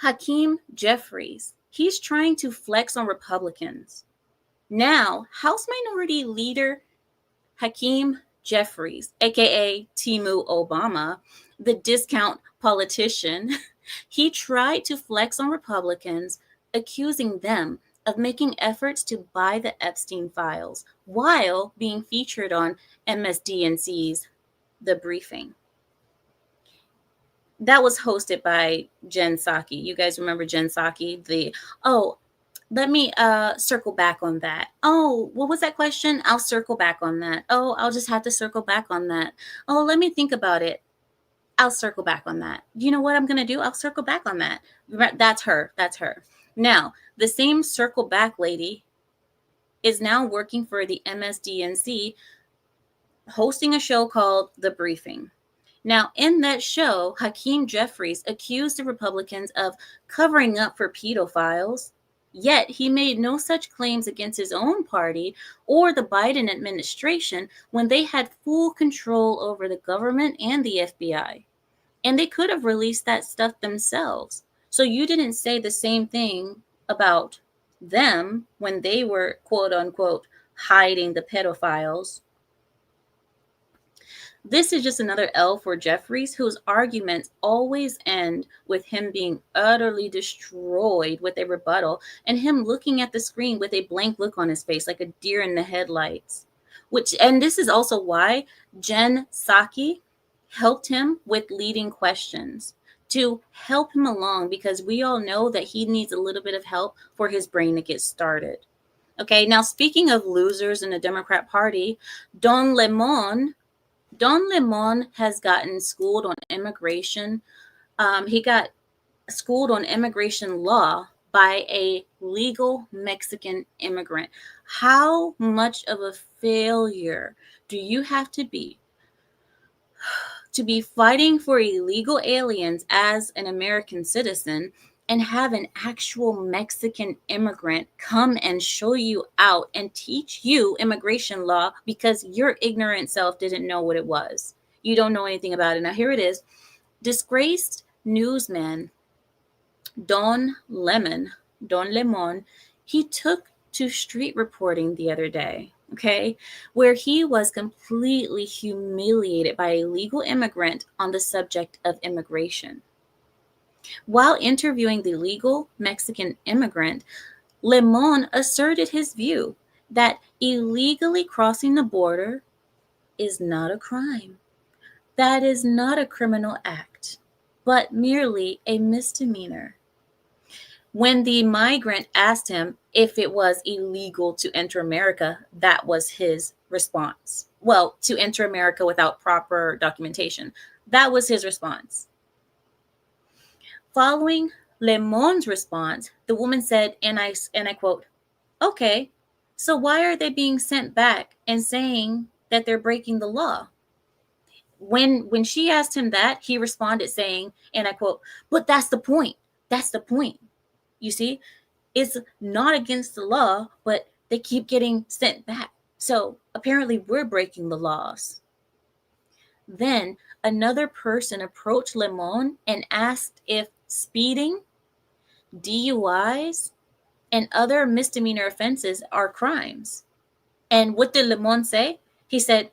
Hakeem Jeffries He's trying to flex on Republicans. Now, House Minority Leader Hakeem Jeffries, aka Timu Obama, the discount politician, he tried to flex on Republicans, accusing them of making efforts to buy the Epstein files while being featured on MSDNC's The Briefing. That was hosted by Jen Psaki. You guys remember Jen Psaki? Let me circle back on that. Oh, what was that question? I'll circle back on that. Oh, I'll just have to circle back on that. Oh, let me think about it. I'll circle back on that. You know what I'm going to do? I'll circle back on that. That's her. That's her. Now, the same circle back lady is now working for the MSDNC, hosting a show called The Briefing. Now, in that show, Hakeem Jeffries accused the Republicans of covering up for pedophiles, yet he made no such claims against his own party or the Biden administration when they had full control over the government and the FBI. And they could have released that stuff themselves. So you didn't say the same thing about them when they were, quote unquote, hiding the pedophiles. This is just another L for Jeffries, whose arguments always end with him being utterly destroyed with a rebuttal and him looking at the screen with a blank look on his face, like a deer in the headlights. And this is also why Jen Psaki helped him with leading questions to help him along, because we all know that he needs a little bit of help for his brain to get started. Okay, now speaking of losers in the Democrat Party, Don Lemon has gotten schooled on immigration. He got schooled on immigration law by a legal Mexican immigrant. How much of a failure do you have to be fighting for illegal aliens as an American citizen and have an actual Mexican immigrant come and show you out and teach you immigration law because your ignorant self didn't know what it was? You don't know anything about it. Now, here it is. Disgraced newsman Don Lemon, he took to street reporting the other day, okay, where he was completely humiliated by a legal immigrant on the subject of immigration. While interviewing the legal Mexican immigrant, Lemon asserted his view that illegally crossing the border is not a crime. That is not a criminal act, but merely a misdemeanor. When the migrant asked him if it was illegal to enter America, that was his response. Well, to enter America without proper documentation. That was his response. Following Lemon's response, the woman said, and I quote, "Okay, so why are they being sent back and saying that they're breaking the law?" When she asked him that, he responded saying, and I quote, "But that's the point. That's the point. You see, it's not against the law, but they keep getting sent back. So apparently we're breaking the laws." Then another person approached Lemon and asked if speeding, DUIs, and other misdemeanor offenses are crimes. And what did Lemon say? He said,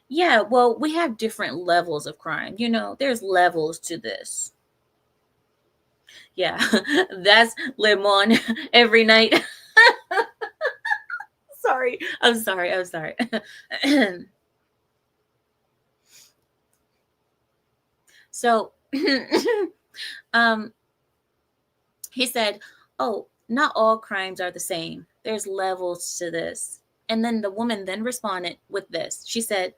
"Yeah, well, we have different levels of crime. You know, there's levels to this." Yeah, that's Lemon every night. I'm sorry. So he said, "Oh, not all crimes are the same. There's levels to this." And then the woman then responded with this. She said,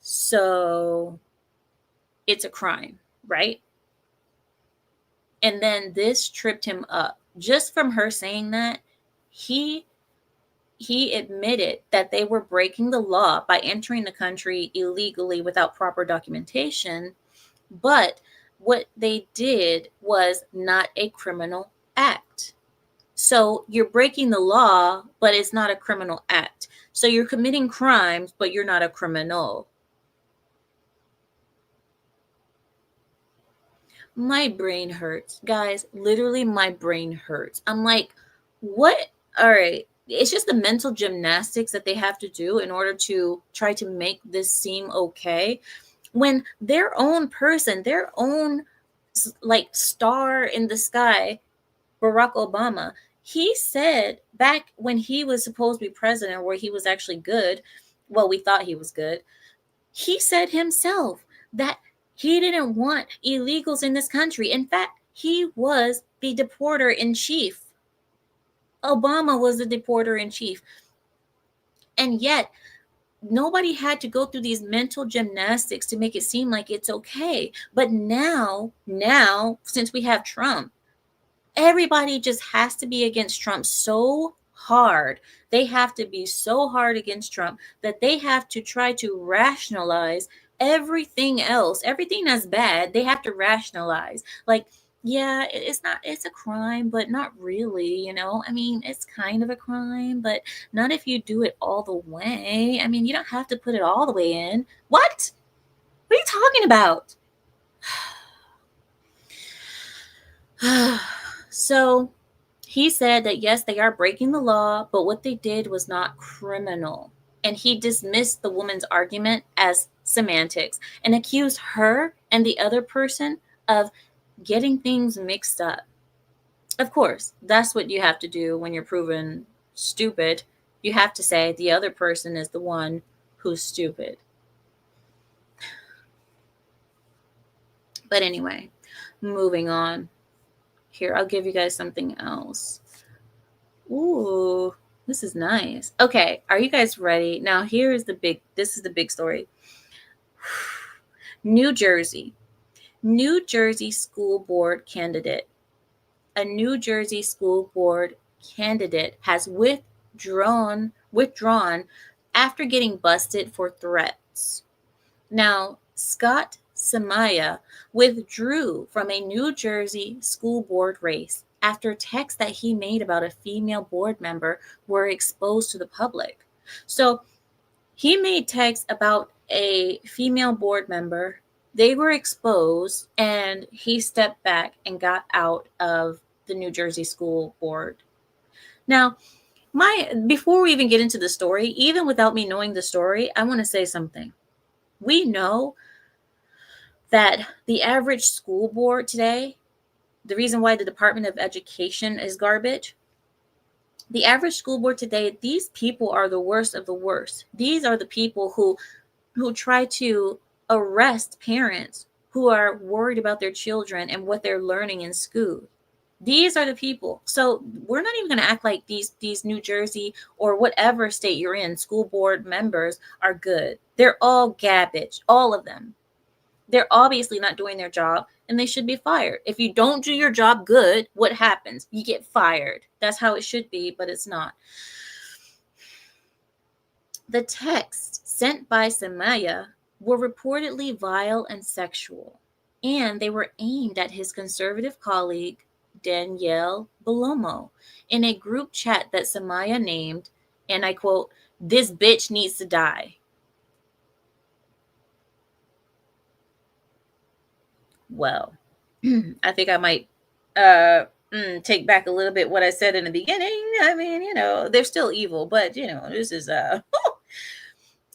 "So it's a crime, right?" And then this tripped him up. Just from her saying that, he admitted that they were breaking the law by entering the country illegally without proper documentation, but what they did was not a criminal act. So you're breaking the law, but it's not a criminal act. So you're committing crimes, but you're not a criminal. My brain hurts. Guys, literally my brain hurts. I'm like, what? All right. It's just the mental gymnastics that they have to do in order to try to make this seem okay when their own person, their own like star in the sky, Barack Obama, he said back when he was supposed to be president, where he was actually good, well, we thought he was good, he said himself that he didn't want illegals in this country. In fact, he was the deporter in chief. Obama was the deporter in chief. And yet, nobody had to go through these mental gymnastics to make it seem like it's okay. But now, since we have Trump, everybody just has to be against Trump so hard. They have to be so hard against Trump that they have to try to rationalize everything else. Everything that's bad, they have to rationalize. Like, yeah, it's a crime, but not really. I mean, it's kind of a crime, but not if you do it all the way. I mean, you don't have to put it all the way in. What? What are you talking about? So he said that yes, they are breaking the law, but what they did was not criminal. And he dismissed the woman's argument as semantics and accused her and the other person of getting things mixed up. Of course, that's what you have to do when you're proven stupid. You have to say the other person is the one who's stupid. But anyway, moving on. Here, I'll give you guys something else. Ooh, this is nice. Okay, are you guys ready? Now, this is the big story. New Jersey. New Jersey school board candidate. A New Jersey school board candidate has withdrawn after getting busted for threats. Now, Scott Samaya withdrew from a New Jersey school board race after texts that he made about a female board member were exposed to the public. So he made texts about a female board member. They were exposed, and he stepped back and got out of the New Jersey school board. Now, before we even get into the story, even without me knowing the story, I want to say something. We know that the average school board today, the reason why the Department of Education is garbage, the average school board today, these people are the worst of the worst. These are the people who try to arrest parents who are worried about their children and what they're learning in school. These are the people. So we're not even going to act like these New Jersey or whatever state you're in school board members are good. They're all garbage, all of them. They're obviously not doing their job, and they should be fired. If you don't do your job good, what happens? You get fired. That's how it should be, but it's not. The texts sent by Samaya were reportedly vile and sexual, and they were aimed at his conservative colleague, Danielle Belomo, in a group chat that Samaya named, and I quote, "This bitch needs to die." Well, I think I might take back a little bit what I said in the beginning. I mean, they're still evil, but this is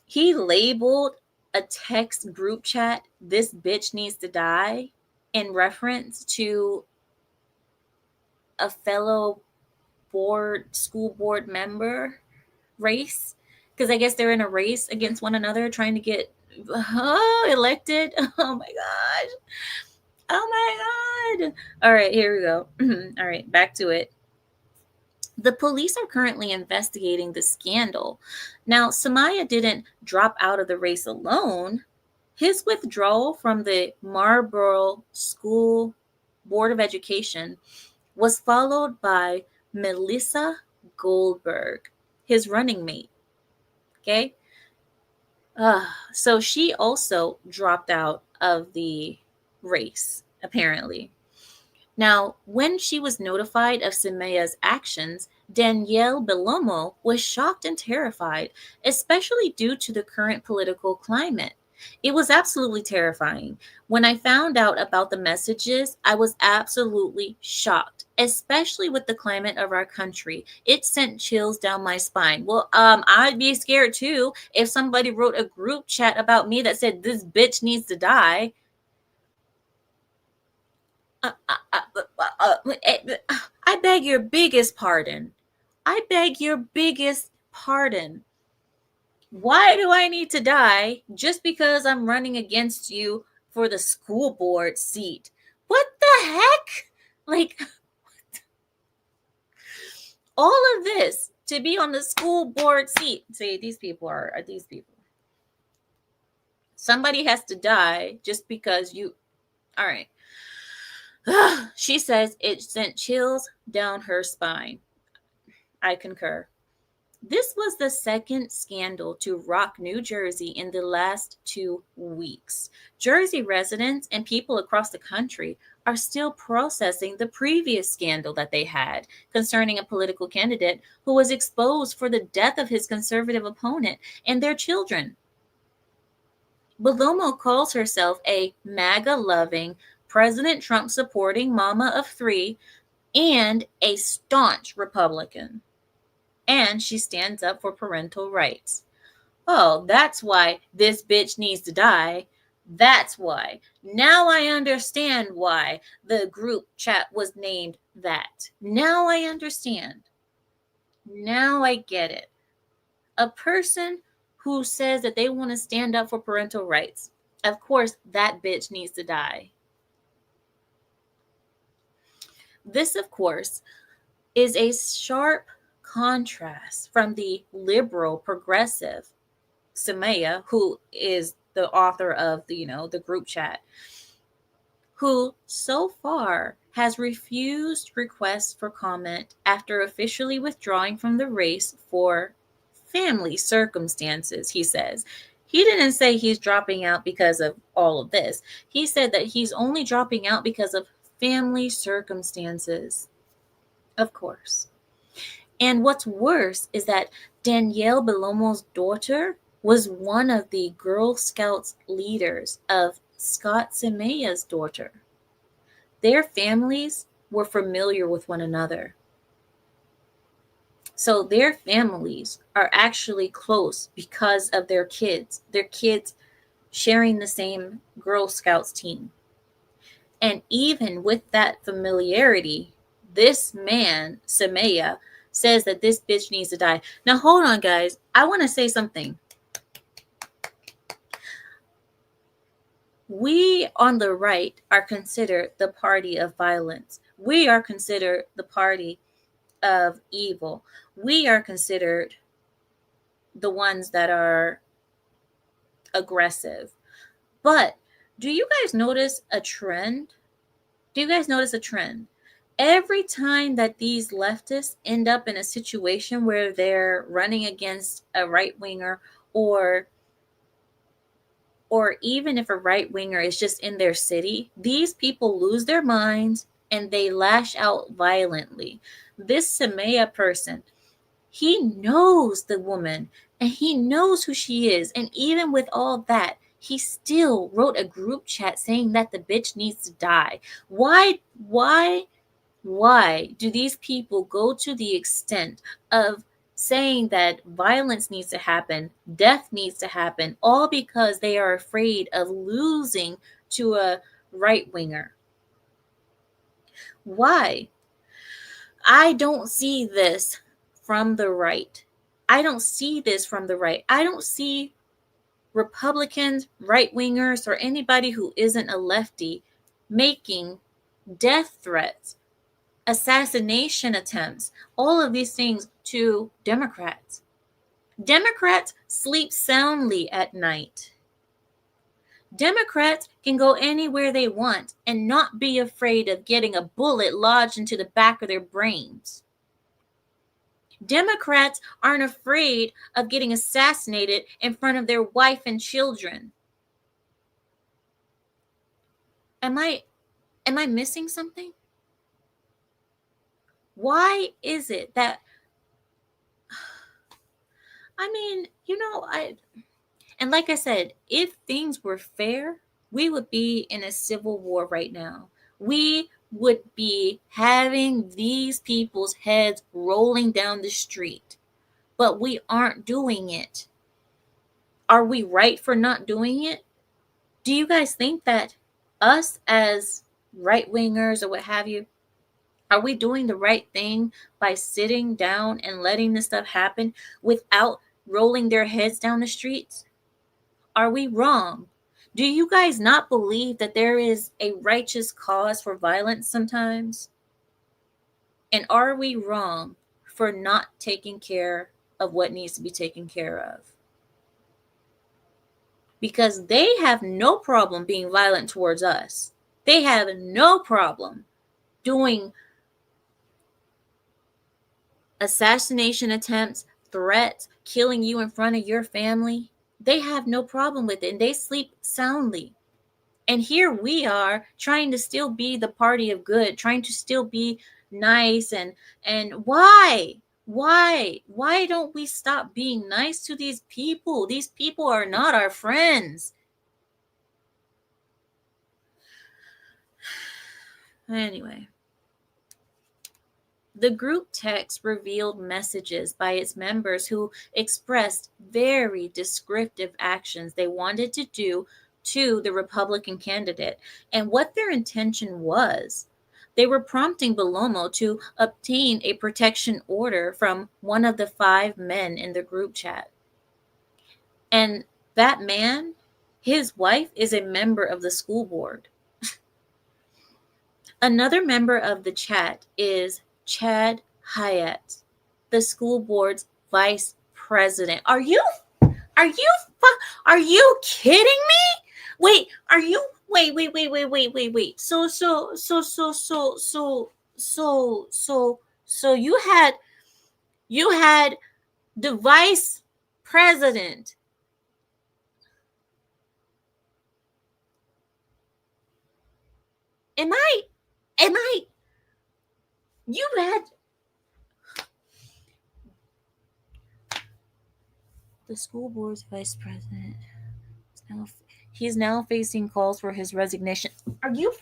he labeled a text group chat, "This bitch needs to die," in reference to a fellow school board member race, because I guess they're in a race against one another trying to get elected. Oh my gosh. Oh my God. All right, here we go. All right, back to it. The police are currently investigating the scandal. Now, Samaya didn't drop out of the race alone. His withdrawal from the Marlborough School Board of Education was followed by Melissa Goldberg, his running mate. Okay? So she also dropped out of the race, apparently. Now, when she was notified of Samaya's actions, Danielle Belomo was shocked and terrified, especially due to the current political climate. It was absolutely terrifying. When I found out about the messages, I was absolutely shocked, especially with the climate of our country. It sent chills down my spine. Well, I'd be scared too if somebody wrote a group chat about me that said this bitch needs to die. I beg your biggest pardon. I beg your biggest pardon. Why do I need to die just because I'm running against you for the school board seat? What the heck? Like, all of this to be on the school board seat. See, these people are these people. Somebody has to die just because you. All right. She says it sent chills down her spine. I concur. This was the second scandal to rock New Jersey in the last 2 weeks. Jersey residents and people across the country are still processing the previous scandal that they had concerning a political candidate who was exposed for the death of his conservative opponent and their children. Belomo calls herself a MAGA loving, President Trump supporting mama of three and a staunch Republican. And she stands up for parental rights. Oh, that's why this bitch needs to die. That's why. Now I understand why the group chat was named that. Now I understand. Now I get it. A person who says that they want to stand up for parental rights. Of course, that bitch needs to die. This, of course, is a sharp contrast from the liberal progressive Samaya, who is the author of the group chat, who so far has refused requests for comment after officially withdrawing from the race for family circumstances, he says. He didn't say he's dropping out because of all of this. He said that he's only dropping out because of family circumstances. Of course. And what's worse is that Danielle Belomo's daughter was one of the Girl Scouts leaders of Scott Semaya's daughter. Their families were familiar with one another. So their families are actually close because of their kids sharing the same Girl Scouts team. And even with that familiarity, this man, Semaya, says that this bitch needs to die. Now, hold on, guys. I want to say something. We on the right are considered the party of violence. We are considered the party of evil. We are considered the ones that are aggressive. But do you guys notice a trend? Do you guys notice a trend? Every time that these leftists end up in a situation where they're running against a right winger, or even if a right winger is just in their city, these people lose their minds and they lash out violently. This Samaya person, he knows the woman and he knows who she is. And even with all that, he still wrote a group chat saying that the bitch needs to die. Why do these people go to the extent of saying that violence needs to happen, death needs to happen, all because they are afraid of losing to a right winger? Why? I don't see this from the right. I don't see this from the right. I don't see Republicans, right wingers, or anybody who isn't a lefty making death threats, assassination attempts, all of these things to Democrats. Democrats sleep soundly at night. Democrats can go anywhere they want and not be afraid of getting a bullet lodged into the back of their brains. Democrats aren't afraid of getting assassinated in front of their wife and children. Am I missing something? Why is it that And like I said, if things were fair, we would be in a civil war right now. We would be having these people's heads rolling down the street, but we aren't doing it. Are we right for not doing it? Do you guys think that us as right wingers or what have you, are we doing the right thing by sitting down and letting this stuff happen without rolling their heads down the streets? Are we wrong? Do you guys not believe that there is a righteous cause for violence sometimes? And are we wrong for not taking care of what needs to be taken care of? Because they have no problem being violent towards us. They have no problem doing assassination attempts, threats, killing you in front of your family. They have no problem with it and they sleep soundly. And here we are trying to still be the party of good, trying to still be nice and why don't we stop being nice to these people? These people are not our friends. Anyway, the group text revealed messages by its members who expressed very descriptive actions they wanted to do to the Republican candidate and what their intention was. They were prompting Belomo to obtain a protection order from one of the 5 men in the group chat. And that man, his wife, is a member of the school board. Another member of the chat is Chad Hyatt, the school board's vice president. Are you kidding me? Wait, are you wait. So you had the vice president. Am I you had the school board's vice president. He's now facing calls for his resignation. Are you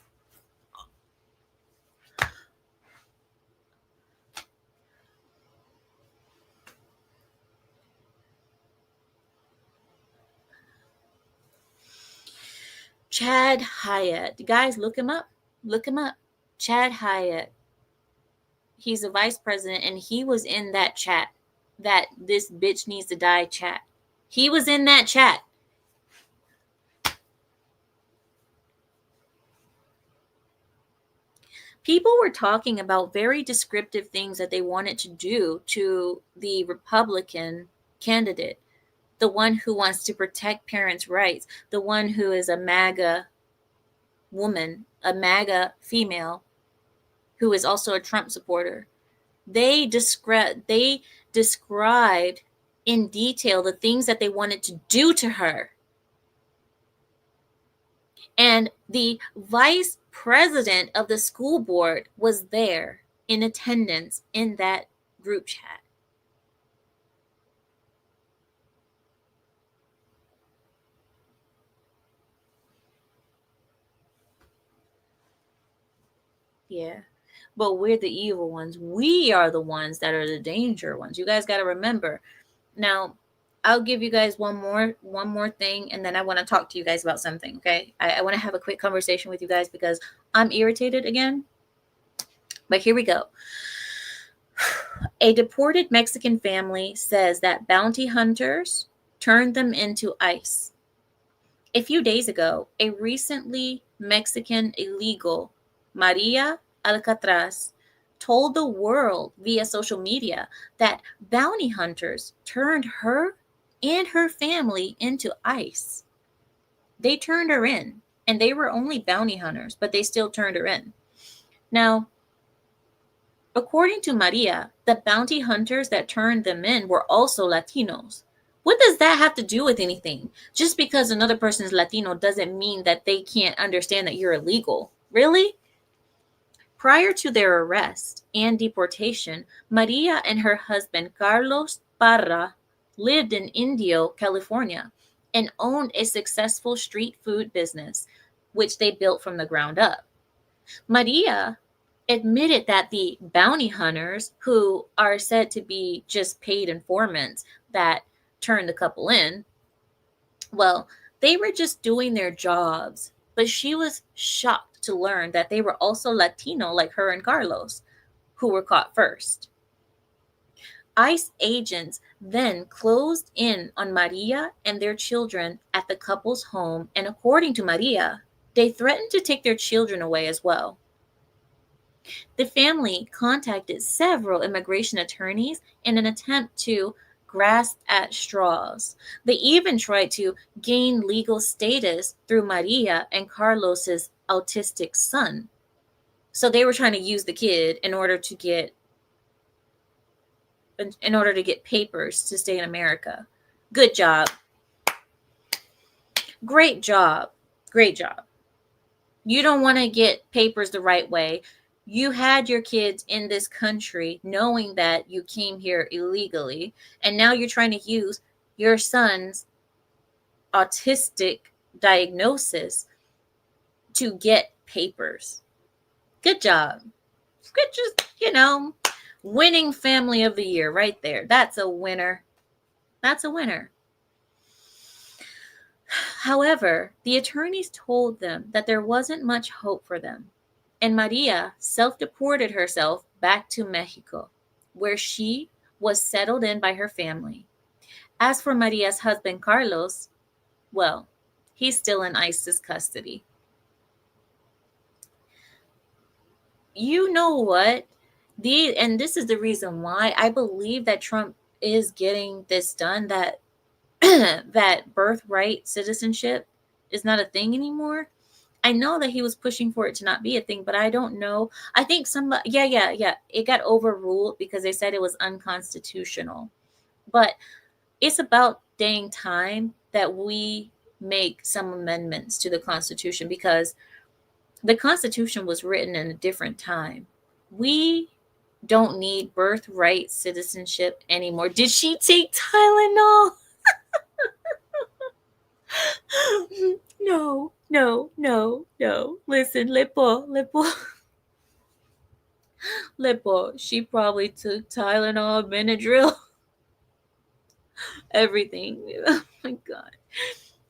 Chad Hyatt? Guys, look him up. Chad Hyatt. He's a vice president and he was in that chat. That this bitch needs to die chat. He was in that chat. People were talking about very descriptive things that they wanted to do to the Republican candidate, the one who wants to protect parents' rights, the one who is a MAGA woman, a MAGA female, who is also a Trump supporter. They described in detail the things that they wanted to do to her. And the vice president of the school board was there in attendance in that group chat. Yeah. But we're the evil ones. We are the ones that are the danger ones. You guys got to remember. Now, I'll give you guys one more thing, and then I want to talk to you guys about something, okay? I want to have a quick conversation with you guys because I'm irritated again. But here we go. A deported Mexican family says that bounty hunters turned them into ice. A few days ago, a recently Mexican illegal, Maria Alcatraz, told the world via social media that bounty hunters turned her and her family into ice. They turned her in, and they were only bounty hunters, but they still turned her in. Now, according to Maria, the bounty hunters that turned them in were also Latinos. What does that have to do with anything? Just because another person is Latino doesn't mean that they can't understand that you're illegal. Really? Prior to their arrest and deportation, Maria and her husband, Carlos Parra, lived in Indio, California, and owned a successful street food business, which they built from the ground up. Maria admitted that the bounty hunters, who are said to be just paid informants that turned the couple in, well, they were just doing their jobs. But she was shocked to learn that they were also Latino like her and Carlos, who were caught first. ICE agents then closed in on Maria and their children at the couple's home, and according to Maria, they threatened to take their children away as well. The family contacted several immigration attorneys in an attempt to grasp at straws. They even tried to gain legal status through Maria and Carlos's autistic son. So they were trying to use the kid in order to get papers to stay in America. Good job. Great job. Great job. You don't want to get papers the right way. You had your kids in this country knowing that you came here illegally, and now you're trying to use your son's autistic diagnosis to get papers. Good job. Good, just, winning family of the year right there. That's a winner. That's a winner. However, the attorneys told them that there wasn't much hope for them, and Maria self-deported herself back to Mexico, where she was settled in by her family. As for Maria's husband, Carlos, well, he's still in ISIS custody. You know what? And this is the reason why I believe that Trump is getting this done, that that birthright citizenship is not a thing anymore. I know that he was pushing for it to not be a thing, but I don't know. I think somebody, yeah. It got overruled because they said it was unconstitutional. But it's about dang time that we make some amendments to the Constitution, because the Constitution was written in a different time. We don't need birthright citizenship anymore. Did she take Tylenol? No. Listen, Lipo. She probably took Tylenol, Benadryl, everything. Oh my God.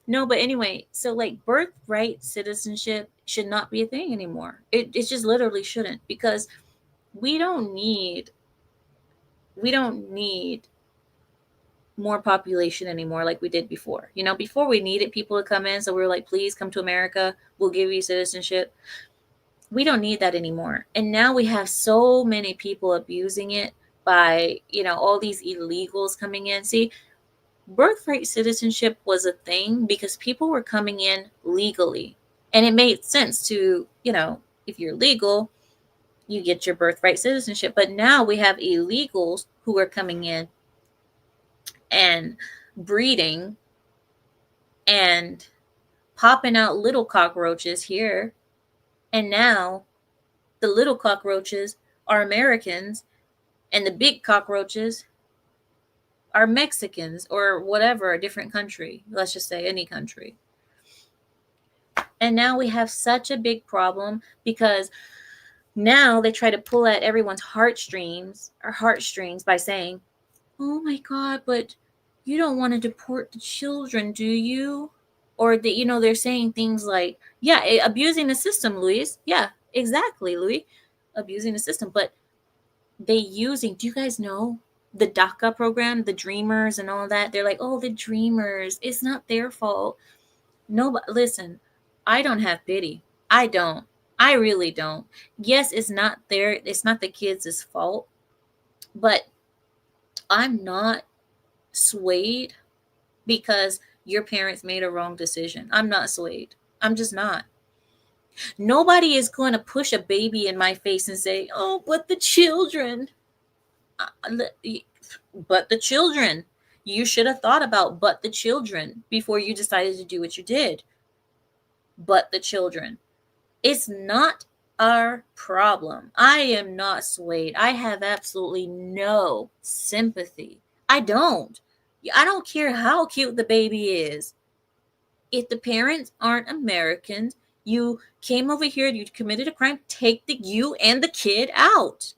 No, but anyway, so like birthright citizenship should not be a thing anymore. It just literally shouldn't, because we don't need more population anymore like we did before. Before we needed people to come in, so we were like, please come to America, we'll give you citizenship. We don't need that anymore. And now we have so many people abusing it by, all these illegals coming in. See, birthright citizenship was a thing because people were coming in legally. And it made sense to, if you're legal, you get your birthright citizenship. But now we have illegals who are coming in and breeding and popping out little cockroaches here. And now the little cockroaches are Americans and the big cockroaches are Mexicans, or whatever, a different country. Let's just say any country. And now we have such a big problem because now they try to pull at everyone's heartstrings by saying, oh my God, but you don't want to deport the children, do you? Or they're saying things like, yeah, abusing the system, Luis. Yeah, exactly, Luis. Abusing the system. But do you guys know the DACA program, the Dreamers and all that? They're like, oh, the Dreamers. It's not their fault. No, but listen, I don't have pity. I don't. I really don't. Yes, it's not the kids' fault, but I'm not swayed because your parents made a wrong decision. I'm not swayed. I'm just not. Nobody is going to push a baby in my face and say, oh, but the children. But the children. You should have thought about but the children before you decided to do what you did. But the children. It's not our problem. I am not swayed. I have absolutely no sympathy. I don't care how cute the baby is. If the parents aren't Americans, you came over here, you committed a crime, take you and the kid out.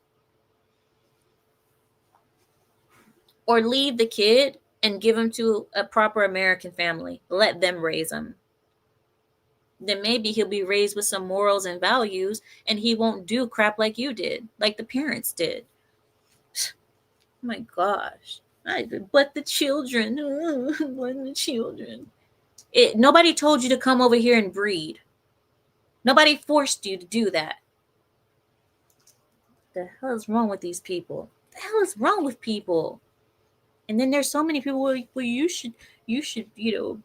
Or leave the kid and give him to a proper American family. Let them raise him. Then maybe he'll be raised with some morals and values and he won't do crap like you did, like the parents did. Oh my gosh. But the children, but the children. Nobody told you to come over here and breed. Nobody forced you to do that. The hell is wrong with these people? The hell is wrong with people? And then there's so many people like, well, you should,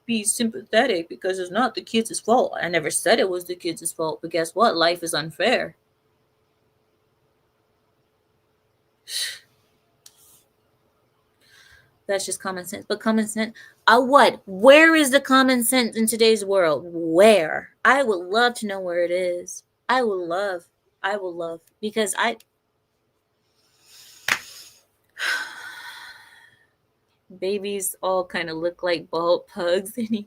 be sympathetic because it's not the kids' fault. I never said it was the kids' fault, but guess what? Life is unfair. That's just common sense. But common sense, what? Where is the common sense in today's world? Where? I would love to know where it is. I will love, because babies all kind of look like bald pugs anyway.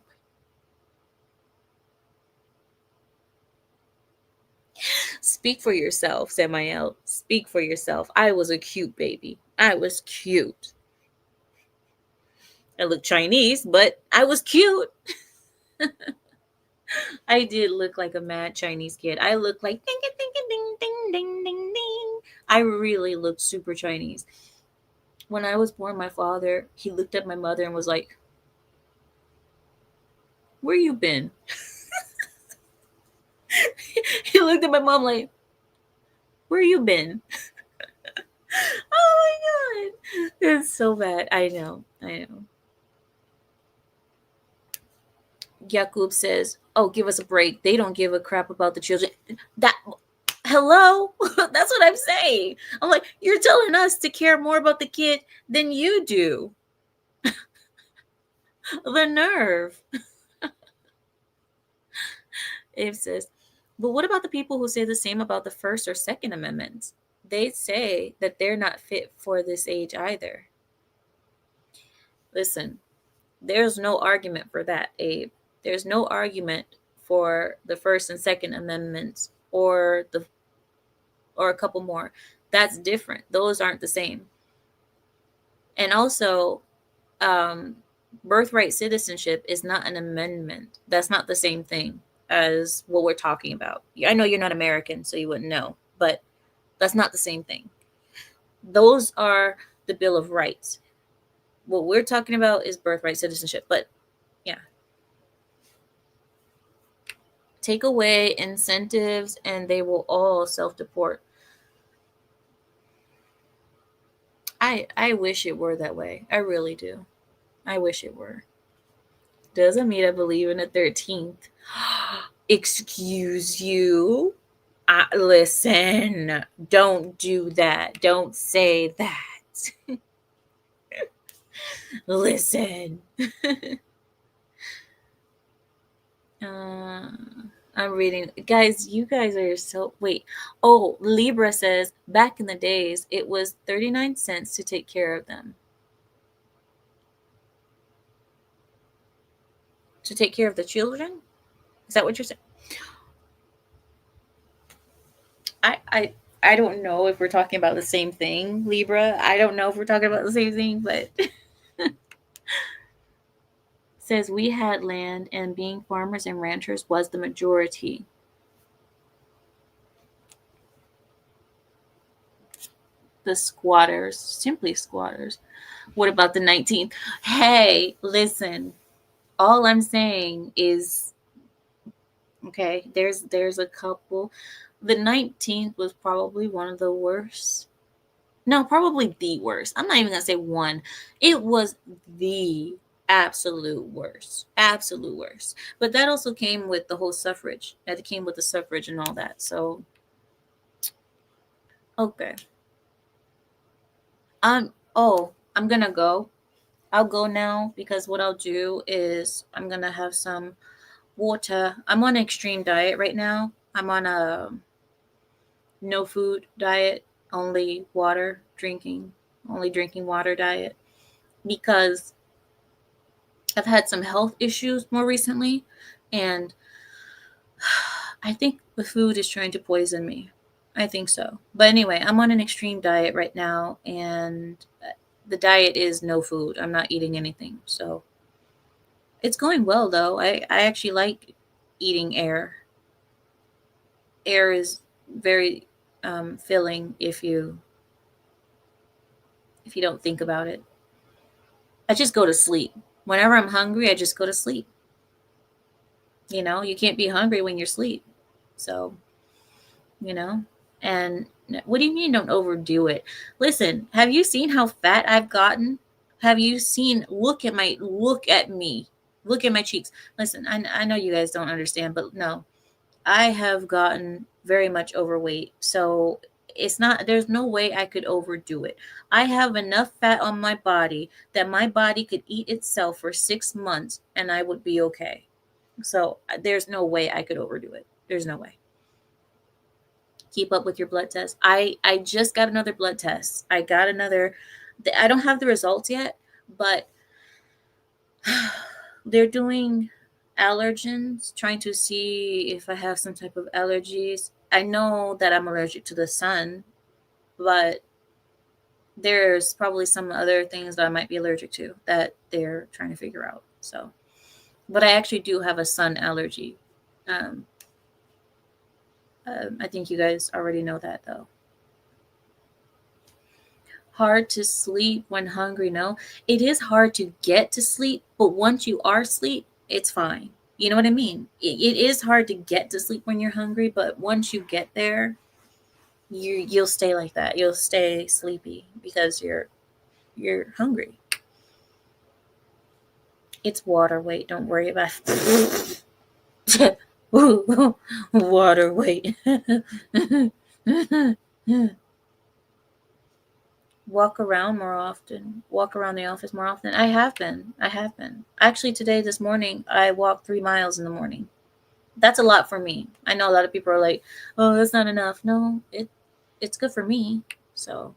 Speak for yourself, Samael. Speak for yourself. I was a cute baby. I was cute. I look Chinese, but I was cute. I did look like a mad Chinese kid. I looked like ding ding ding ding ding ding ding. I really looked super Chinese. When I was born, my father, he looked at my mother and was like, "Where you been?" He looked at my mom like, "Where you been?" Oh my god. It's so bad. I know. Yakub says, "Oh, give us a break. They don't give a crap about the children." That hello? That's what I'm saying. I'm like, you're telling us to care more about the kid than you do. The nerve. It says, but what about the people who say the same about the First or Second Amendments? They say that they're not fit for this age either. Listen, there's no argument for that, Abe. There's no argument for the First and Second Amendments or a couple more. That's different. Those aren't the same. And also, birthright citizenship is not an amendment. That's not the same thing as what we're talking about. I know you're not American, so you wouldn't know, but that's not the same thing. Those are the Bill of Rights. What we're talking about is birthright citizenship. But yeah, take away incentives and they will all self-deport. I wish it were that way. I really do. I wish it were. Doesn't mean I believe in the 13th. Excuse you? Listen, don't do that. Don't say that. Listen. I'm reading. Guys, you guys are so. Wait. Oh, Libra says back in the days, it was 39 cents to take care of them. To take care of the children? Is that what you're saying? I don't know if we're talking about the same thing, Libra. I don't know if we're talking about the same thing, but says we had land and being farmers and ranchers was the majority. The squatters, simply squatters. What about the 19th? Hey, listen. All I'm saying is okay, there's a couple. The 19th was probably one of the worst. No, probably the worst. I'm not even going to say one. It was the absolute worst. Absolute worst. But that also came with the whole suffrage. That came with the suffrage and all that. So okay. I'm going to go. I'll go now because what I'll do is I'm going to have some water. I'm on an extreme diet right now. I'm on a no food diet, only water drinking, only drinking water diet because I've had some health issues more recently. And I think the food is trying to poison me. I think so. But anyway, I'm on an extreme diet right now, and the diet is no food. I'm not eating anything. So it's going well, though. I actually like eating air. Air is very filling if you don't think about it. I just go to sleep. Whenever I'm hungry, I just go to sleep. You can't be hungry when you're asleep. So, you know, and what do you mean don't overdo it? Listen, have you seen how fat I've gotten? Have you seen, look at me. Look at my cheeks. Listen, I know you guys don't understand, but no, I have gotten very much overweight. So there's no way I could overdo it. I have enough fat on my body that my body could eat itself for 6 months and I would be okay. So there's no way I could overdo it. There's no way. Keep up with your blood test. I just got another blood test. I don't have the results yet, but they're doing allergens, trying to see if I have some type of allergies. I know that I'm allergic to the sun, but there's probably some other things that I might be allergic to that they're trying to figure out. So, but I actually do have a sun allergy. Um, I think you guys already know that, though. Hard to sleep when hungry. No, it is hard to get to sleep, but once you are asleep, it's fine. You know what I mean? It is hard to get to sleep when you're hungry, but once you get there, you'll stay like that. You'll stay sleepy because you're hungry. It's water weight. Don't worry about it. Water weight. Walk around the office more often. I have been actually. This morning I walked 3 miles in the morning. That's a lot for me. I know a lot of people are like, oh, that's not enough. No, it's good for me. So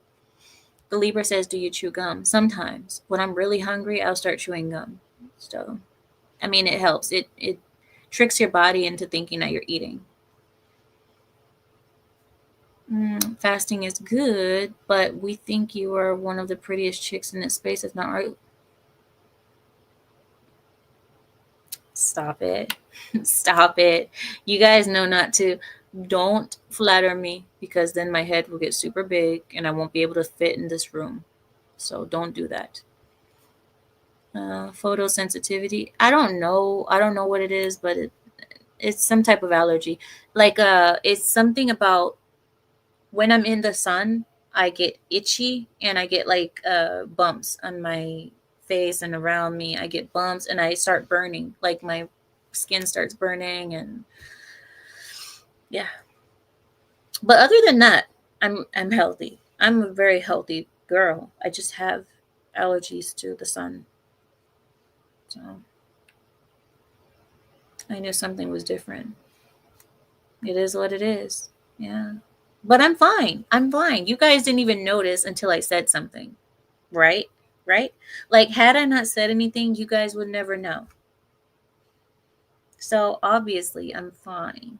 the Libra says, do you chew gum? Sometimes when I'm really hungry, I'll start chewing gum. So I mean, it helps. It tricks your body into thinking that you're eating. Fasting is good, but we think you are one of the prettiest chicks in this space. It's not right. Stop it. Stop it. You guys know not to. Don't flatter me because then my head will get super big and I won't be able to fit in this room. So don't do that. Photosensitivity. I don't know. I don't know what it is, but it's some type of allergy. Like it's something about when I'm in the sun, I get itchy and I get like bumps on my face and around me. I get bumps and I start burning. Like my skin starts burning and yeah. But other than that, I'm healthy. I'm a very healthy girl. I just have allergies to the sun. So I knew something was different. It is what it is. Yeah. But I'm fine. I'm fine. You guys didn't even notice until I said something. Right? Right? Like, had I not said anything, you guys would never know. So, obviously, I'm fine.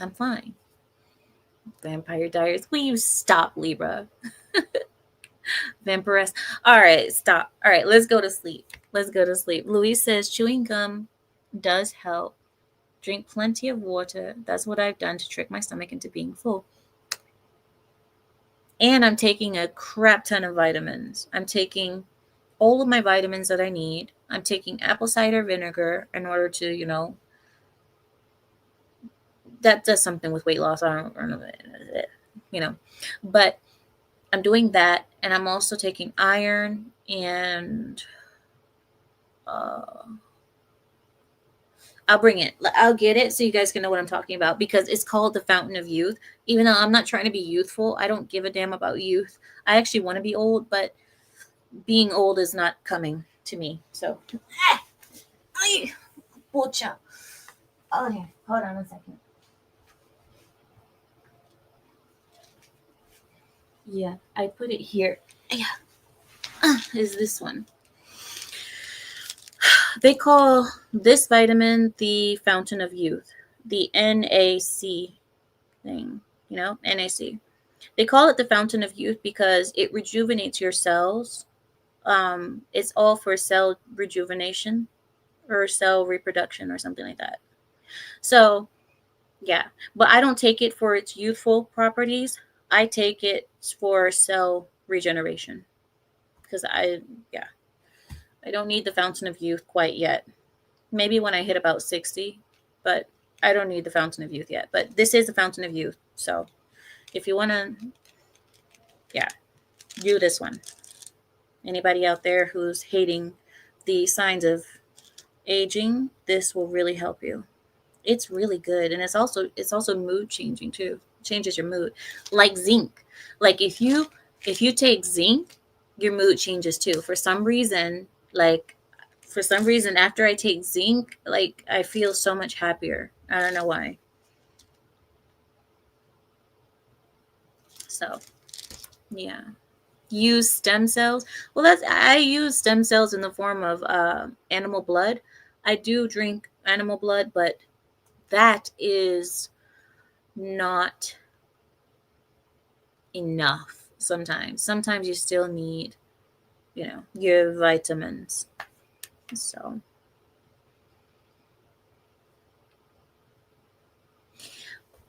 I'm fine. Vampire Diaries. Will you stop, Libra? Vampiress. All right, stop. All right, let's go to sleep. Let's go to sleep. Louise says chewing gum does help. Drink plenty of water. That's what I've done to trick my stomach into being full. And I'm taking a crap ton of vitamins. I'm taking all of my vitamins that I need. I'm taking apple cider vinegar in order to, that does something with weight loss. I don't know, but I'm doing that. And I'm also taking iron and uh, I'll get it so you guys can know what I'm talking about because it's called the Fountain of Youth. Even though I'm not trying to be youthful, I don't give a damn about youth. I actually want to be old, but being old is not coming to me. So, ay, pocha. Okay, hold on a second. Yeah, I put it here. Yeah, is this one. They call this vitamin the fountain of youth, the NAC thing, NAC. They call it the fountain of youth because it rejuvenates your cells. It's all for cell rejuvenation or cell reproduction or something like that. So, yeah, but I don't take it for its youthful properties. I take it for cell regeneration because yeah, I don't need the fountain of youth quite yet. Maybe when I hit about 60, but I don't need the fountain of youth yet. But this is the fountain of youth. So if you want to, yeah, do this one. Anybody out there who's hating the signs of aging, this will really help you. It's really good, and it's also mood changing too. It changes your mood, like zinc. Like if you take zinc, your mood changes too. For some reason, after I take zinc, like I feel so much happier. I don't know why. So yeah, use stem cells. Well, I use stem cells in the form of animal blood. I do drink animal blood, but that is not enough sometimes. Sometimes you still need, your vitamins. So,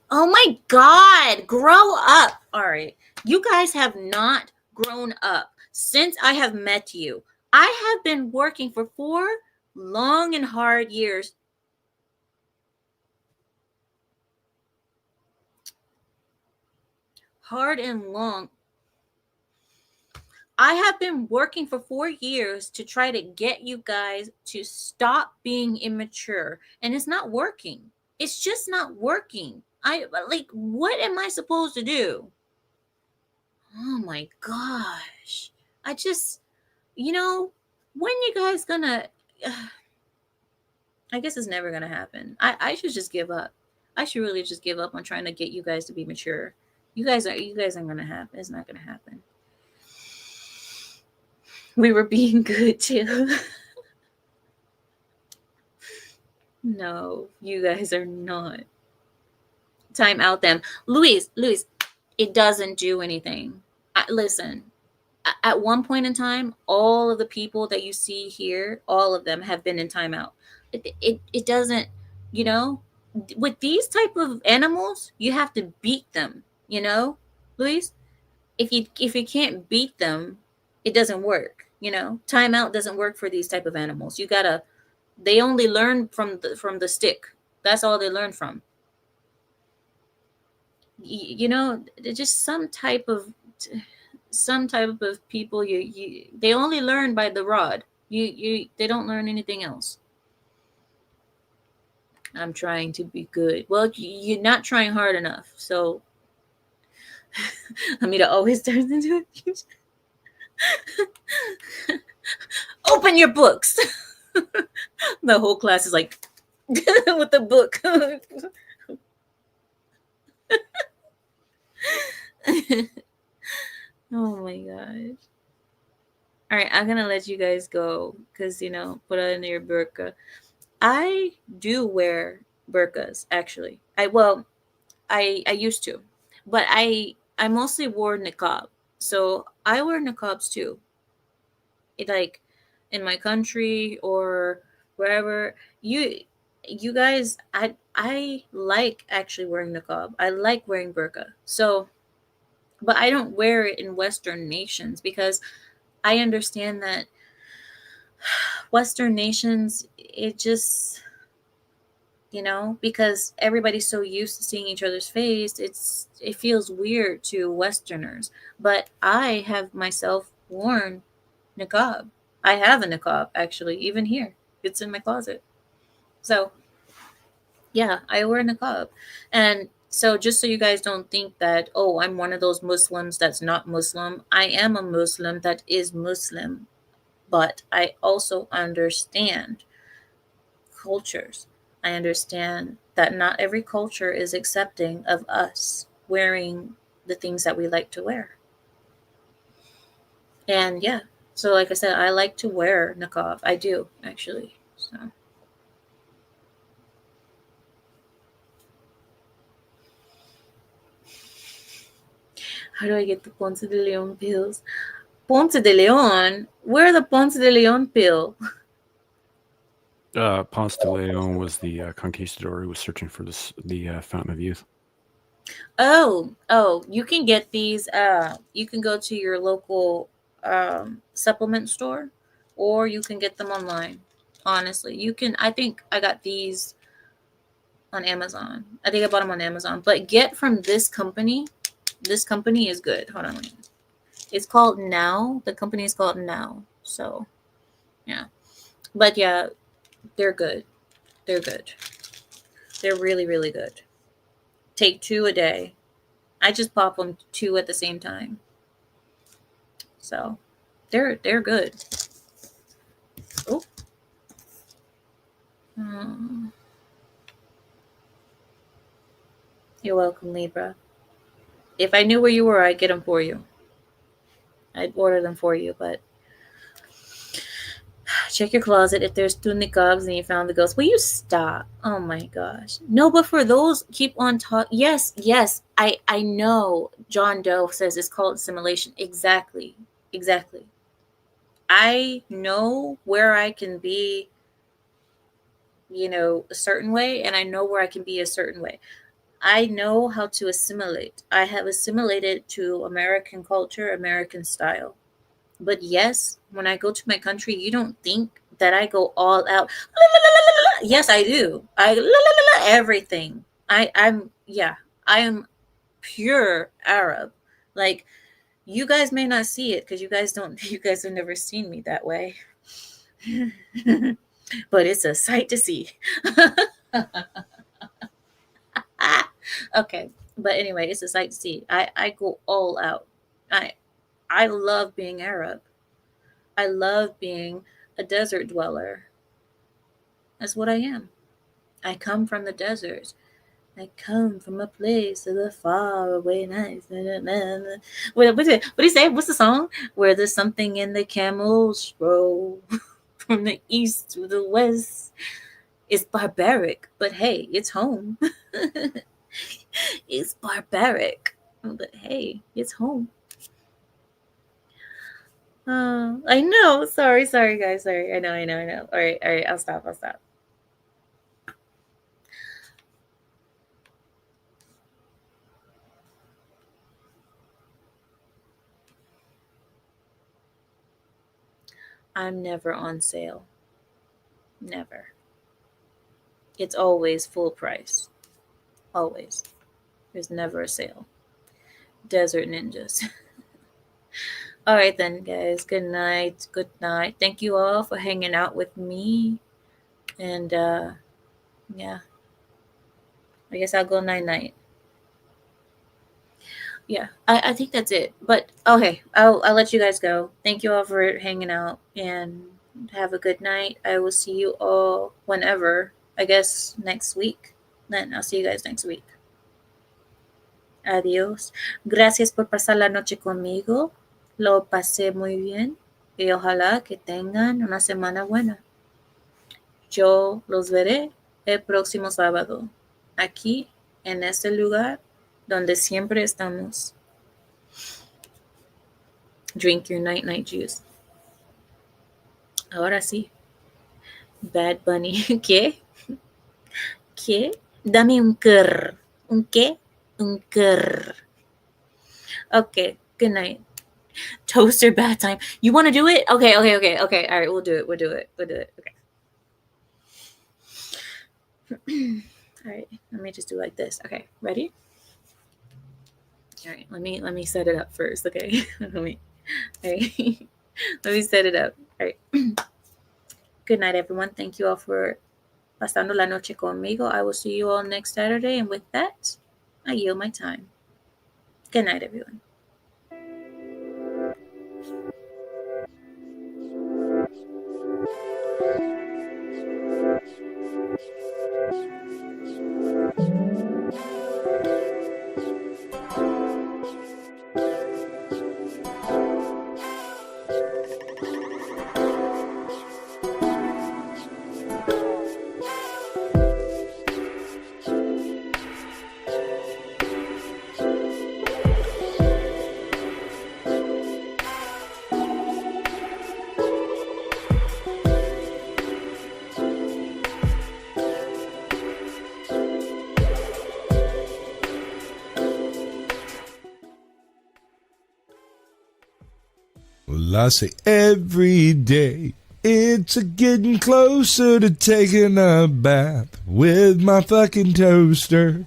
oh my God, grow up. All right. You guys have not grown up since I have met you. I have been working for 4 long and hard years. Hard and long. I have been working for 4 years to try to get you guys to stop being immature, and it's not working. It's just not working. What am I supposed to do? Oh my gosh. I just, when you guys gonna, I guess it's never gonna happen. I should just give up. I should really just give up on trying to get you guys to be mature. You guys aren't gonna happen. It's not gonna happen. We were being good too. No, you guys are not. Time out them. Luis, it doesn't do anything. Listen, at one point in time, all of the people that you see here, all of them have been in timeout. It doesn't, you know, with these type of animals, you have to beat them, Luis. If you can't beat them, it doesn't work. Timeout doesn't work for these type of animals. They only learn from the stick. That's all they learn from. Just some type of people. They only learn by the rod. They don't learn anything else. I'm trying to be good. Well, you're not trying hard enough. So, Amita always turns into a open your books. The whole class is like with the book. Oh my gosh. All right, I'm gonna let you guys go because put on your burqa. I do wear burqas actually. I used to, but I mostly wore niqab. So I wear niqabs too. Like in my country or wherever you guys, I like actually wearing niqab. I like wearing burqa. So, but I don't wear it in Western nations because I understand that Western nations, it just, because everybody's so used to seeing each other's face, it feels weird to Westerners. But I have myself worn niqab. I have a niqab actually, even here. It's in my closet. So yeah, I wear niqab. And so just so you guys don't think that, oh, I'm one of those Muslims that's not Muslim. I am a Muslim that is Muslim, but I also understand cultures. I understand that not every culture is accepting of us wearing the things that we like to wear. And yeah, so like I said, I like to wear niqab. I do actually. So, how do I get the Ponce de Leon pills? Ponce de Leon? Where are the Ponce de Leon pill? Ponce de Leon was the conquistador who was searching for the Fountain of Youth. Oh, you can get these. You can go to your local supplement store, or you can get them online. Honestly, you can. I think I got these on Amazon. I think I bought them on Amazon. But get from this company. This company is good. Hold on. It's called Now. The company is called Now. So, yeah. But yeah, they're good. They're good. They're really, really good. Take 2 a day. I just pop them 2 at the same time. So, they're good. Oh. You're welcome, Libra. If I knew where you were, I'd get them for you. I'd order them for you, but check your closet. If there's 2 niqabs and you found the ghost, will you stop? Oh my gosh. No, but for those, keep on talking. Yes. I know John Doe says it's called assimilation. Exactly. I know where I can be, a certain way, and I know where I can be a certain way. I know how to assimilate. I have assimilated to American culture, American style. But yes, when I go to my country, you don't think that I go all out. Yes, I do. Everything. I am pure Arab. Like, you guys may not see it because you guys have never seen me that way. But it's a sight to see. Okay. But anyway, it's a sight to see. I go all out. I love being Arab. I love being a desert dweller. That's what I am. I come from the desert. I come from a place of the far away nights. What do you say? What's the song? Where there's something in the camel's row from the east to the west. It's barbaric, but hey, it's home. It's barbaric, but hey, it's home. I know. Sorry, guys. Sorry. I know. All right. I'll stop. I'm never on sale. Never. It's always full price. Always. There's never a sale. Desert ninjas. All right, then, guys. Good night. Good night. Thank you all for hanging out with me. And, yeah. I guess I'll go night. Yeah, I think that's it. But okay, I'll let you guys go. Thank you all for hanging out and have a good night. I will see you all whenever. I guess next week. Then I'll see you guys next week. Adiós. Gracias por pasar la noche conmigo. Lo pasé muy bien y ojalá que tengan una semana buena. Yo los veré el próximo sábado, aquí en este lugar donde siempre estamos. Drink your night juice. Ahora sí. Bad Bunny. ¿Qué? Dame un crr. ¿Un qué? Un crr. Okay. Good night. Toaster bath time. You want to do it? Okay. All right, we'll do it. Okay. All right. Let me just do like this. Okay. Ready? All right. Let me set it up first. Okay. All right. Let me set it up. All right. Good night, everyone. Thank you all for pasando la noche conmigo. I will see you all next Saturday. And with that, I yield my time. Good night, everyone. I say every day. It's a getting closer to taking a bath with my fucking toaster.